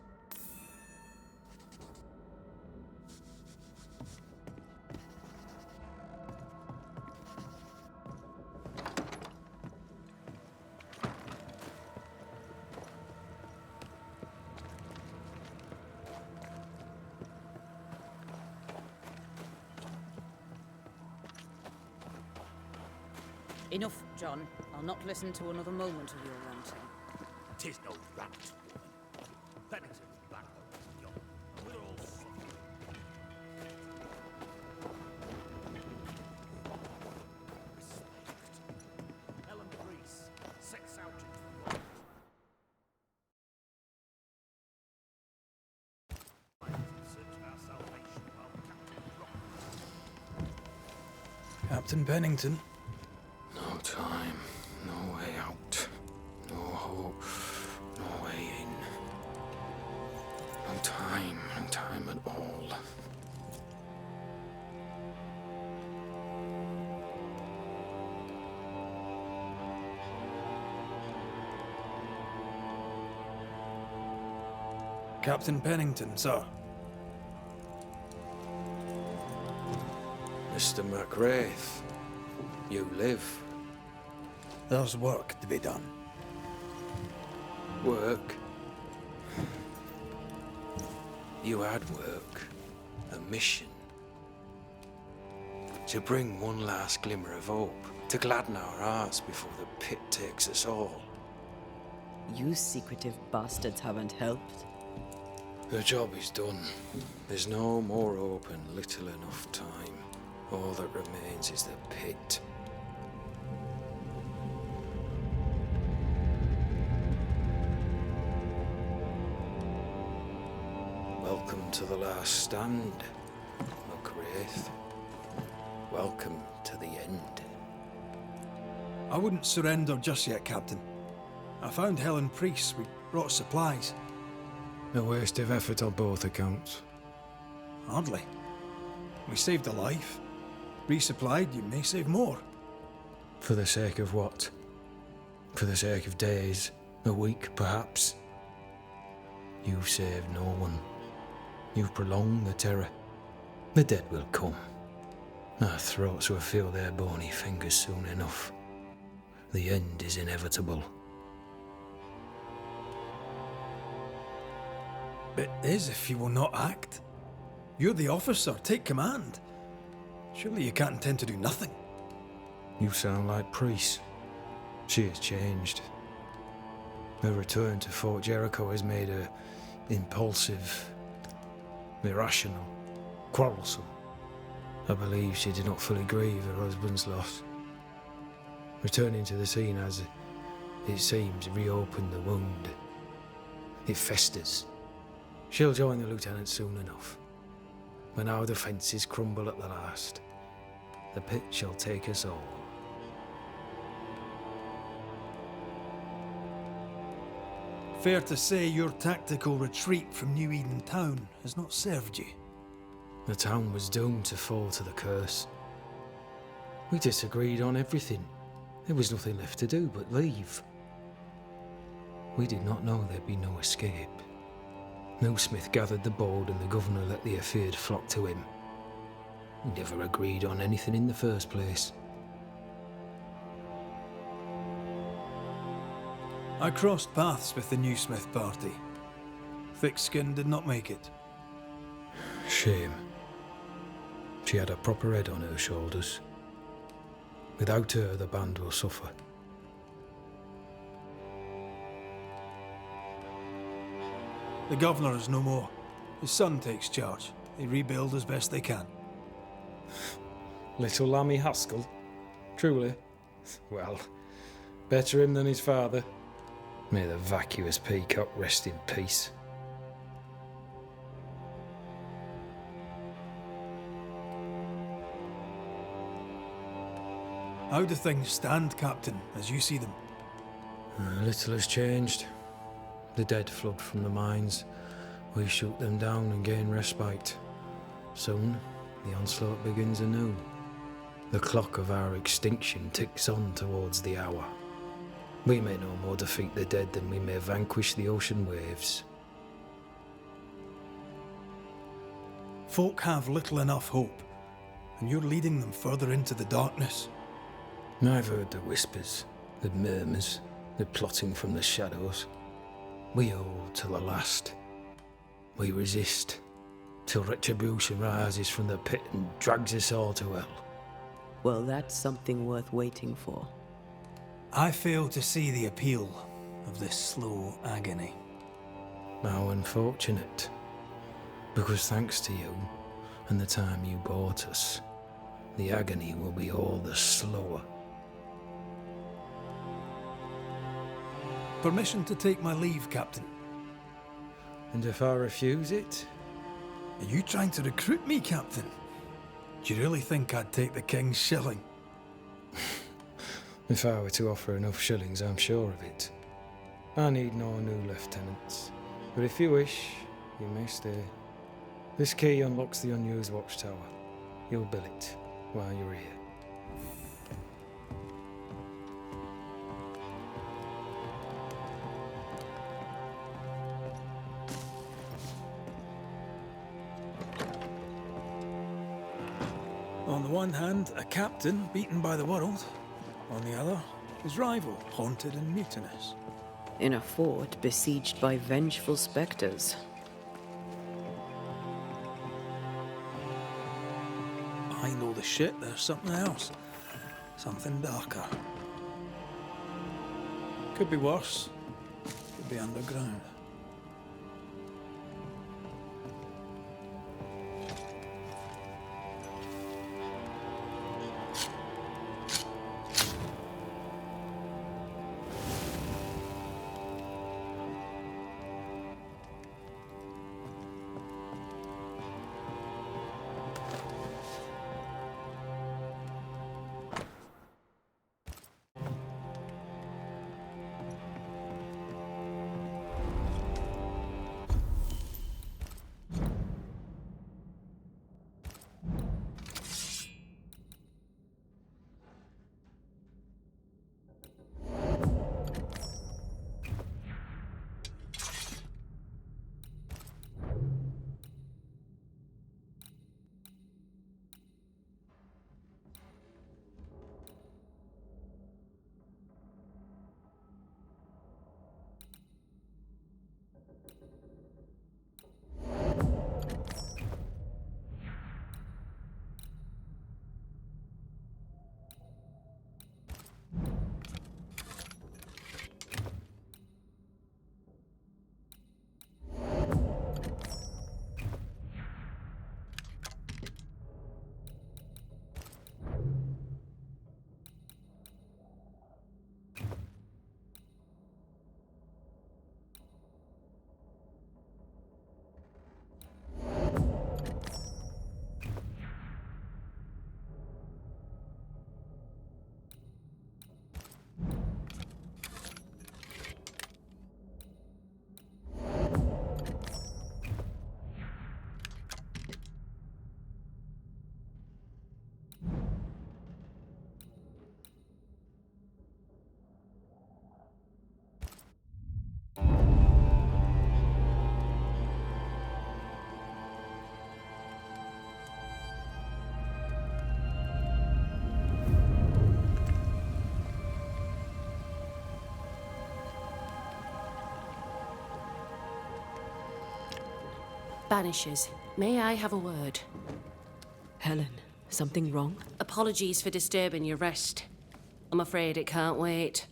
Enough, John. I'll not listen to another moment of your ranting. 'Tis no rant, woman. Pennington's back over yon. We're all sick. Respect. Ellen Breeze sets out into the world. In search of our salvation while Captain Pennington. No time, no way out, no hope, no way in. No time at all. Captain Pennington, sir. Mr. MacWraith, you live. There's work to be done. Work? You had work. A mission. To bring one last glimmer of hope. To gladden our hearts before the pit takes us all. You secretive bastards haven't helped. The job is done. There's no more hope and little enough time. All that remains is the pit. Welcome to the last stand, MacWraith. Welcome to the end. I wouldn't surrender just yet, Captain. I found Helen Priest. We brought supplies. A waste of effort on both accounts. Hardly. We saved a life. Resupplied, you may save more. For the sake of what? For the sake of days, a week perhaps? You've saved no one. You've prolonged the terror. The dead will come. Our throats will feel their bony fingers soon enough. The end is inevitable. It is if you will not act. You're the officer, take command. Surely you can't intend to do nothing. You sound like Priest. She has changed. Her return to Fort Jericho has made her impulsive, irrational, quarrelsome. I believe she did not fully grieve her husband's loss. Returning to the scene has, it seems, reopened the wound. It festers. She'll join the lieutenant soon enough. When our defences crumble at the last, the pit shall take us all. Fair to say your tactical retreat from New Eden town has not served you. The town was doomed to fall to the curse. We disagreed on everything. There was nothing left to do but leave. We did not know there'd be no escape. Millsmith gathered the bold and the governor let the affair flock to him. We never agreed on anything in the first place. I crossed paths with the new Smith party. Thick-Skin did not make it. Shame. She had a proper head on her shoulders. Without her, the band will suffer. The governor is no more. His son takes charge. They rebuild as best they can. Little Lammy Haskell? Truly? Well, better him than his father. May the vacuous peacock rest in peace. How do things stand, Captain, as you see them? Little has changed. The dead flood from the mines. We shoot them down and gain respite. Soon, the onslaught begins anew. The clock of our extinction ticks on towards the hour. We may no more defeat the dead than we may vanquish the ocean waves. Folk have little enough hope, and you're leading them further into the darkness. I've heard the whispers, the murmurs, the plotting from the shadows. We hold to the last. We resist, till retribution rises from the pit and drags us all to hell. Well, that's something worth waiting for. I fail to see the appeal of this slow agony. How unfortunate. Because thanks to you, and the time you bought us, the agony will be all the slower. Permission to take my leave, Captain. And if I refuse it? Are you trying to recruit me, Captain? Do you really think I'd take the King's shilling? If I were to offer enough shillings, I'm sure of it. I need no new lieutenants. But if you wish, you may stay. This key unlocks the unused watchtower. You'll bill it while you're here. On the one hand, a captain beaten by the world. On the other, his rival, haunted and mutinous. In a fort besieged by vengeful specters. Behind all the shit, there's something else. Something darker. Could be worse. Could be underground. Banishers, may I have a word? Helen, something wrong? Apologies for disturbing your rest. I'm afraid it can't wait.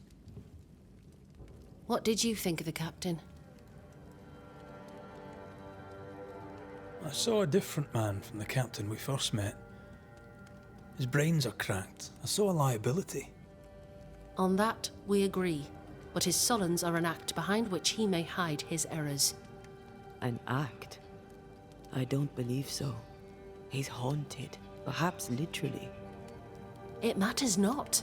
What did you think of the captain? I saw a different man from the captain we first met. His brains are cracked. I saw a liability. On that, we agree. But his sullens are an act behind which he may hide his errors. An act? I don't believe so. He's haunted, perhaps literally. It matters not.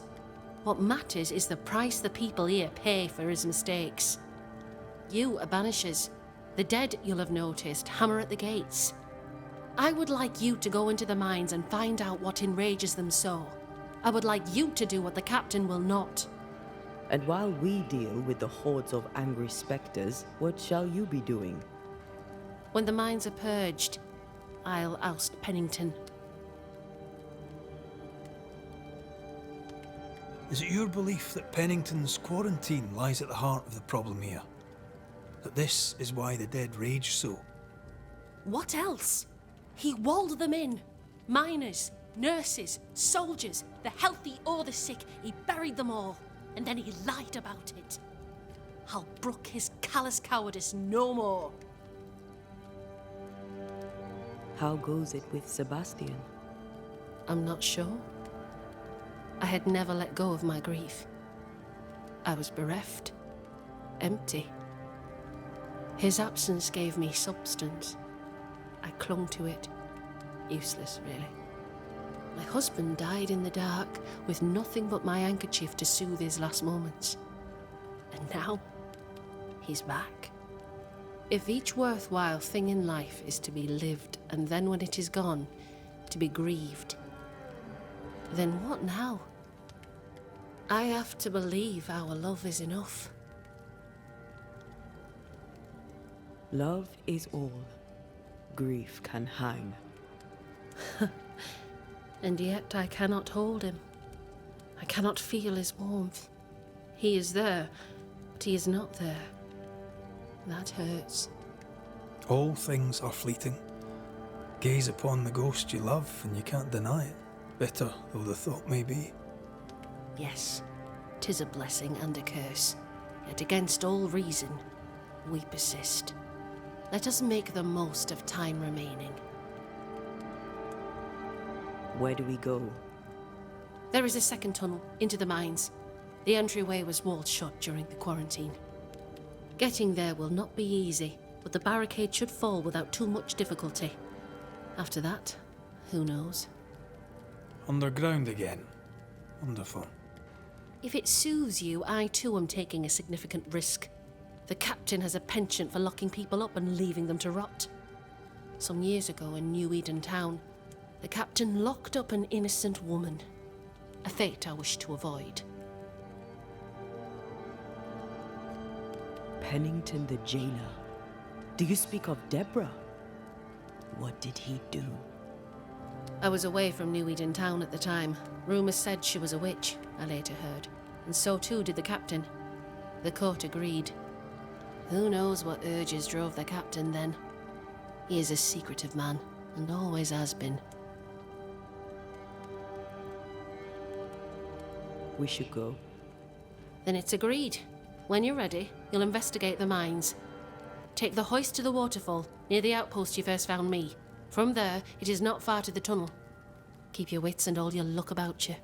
What matters is the price the people here pay for his mistakes. You are banishers. The dead, you'll have noticed, hammer at the gates. I would like you to go into the mines and find out what enrages them so. I would like you to do what the captain will not. And while we deal with the hordes of angry specters, what shall you be doing? When the mines are purged, I'll oust Pennington. Is it your belief that Pennington's quarantine lies at the heart of the problem here? That this is why the dead rage so? What else? He walled them in. Miners, nurses, soldiers, the healthy or the sick, he buried them all. And then he lied about it. I'll brook his callous cowardice no more. How goes it with Sebastian? I'm not sure. I had never let go of my grief. I was bereft, empty. His absence gave me substance. I clung to it. Useless, really. My husband died in the dark with nothing but my handkerchief to soothe his last moments. And now, he's back. If each worthwhile thing in life is to be lived, and then when it is gone, to be grieved, then what now? I have to believe our love is enough. Love is all. Grief can hang. And yet I cannot hold him. I cannot feel his warmth. He is there, but he is not there. That hurts. All things are fleeting. Gaze upon the ghost you love, and you can't deny it, bitter though the thought may be. Yes, 'tis a blessing and a curse. Yet against all reason, we persist. Let us make the most of time remaining. Where do we go? There is a second tunnel into the mines. The entryway was walled shut during the quarantine. Getting there will not be easy, but the barricade should fall without too much difficulty. After that, who knows? Underground again. Wonderful. If it soothes you, I too am taking a significant risk. The captain has a penchant for locking people up and leaving them to rot. Some years ago in New Eden town, the captain locked up an innocent woman. A fate I wish to avoid. Pennington the jailer. Do you speak of Deborah? What did he do? I was away from New Eden town at the time. Rumours said she was a witch, I later heard. And so too did the captain. The court agreed. Who knows what urges drove the captain then? He is a secretive man, and always has been. We should go. Then it's agreed. When you're ready, you'll investigate the mines. Take the hoist to the waterfall, near the outpost you first found me. From there, it is not far to the tunnel. Keep your wits and all your luck about you.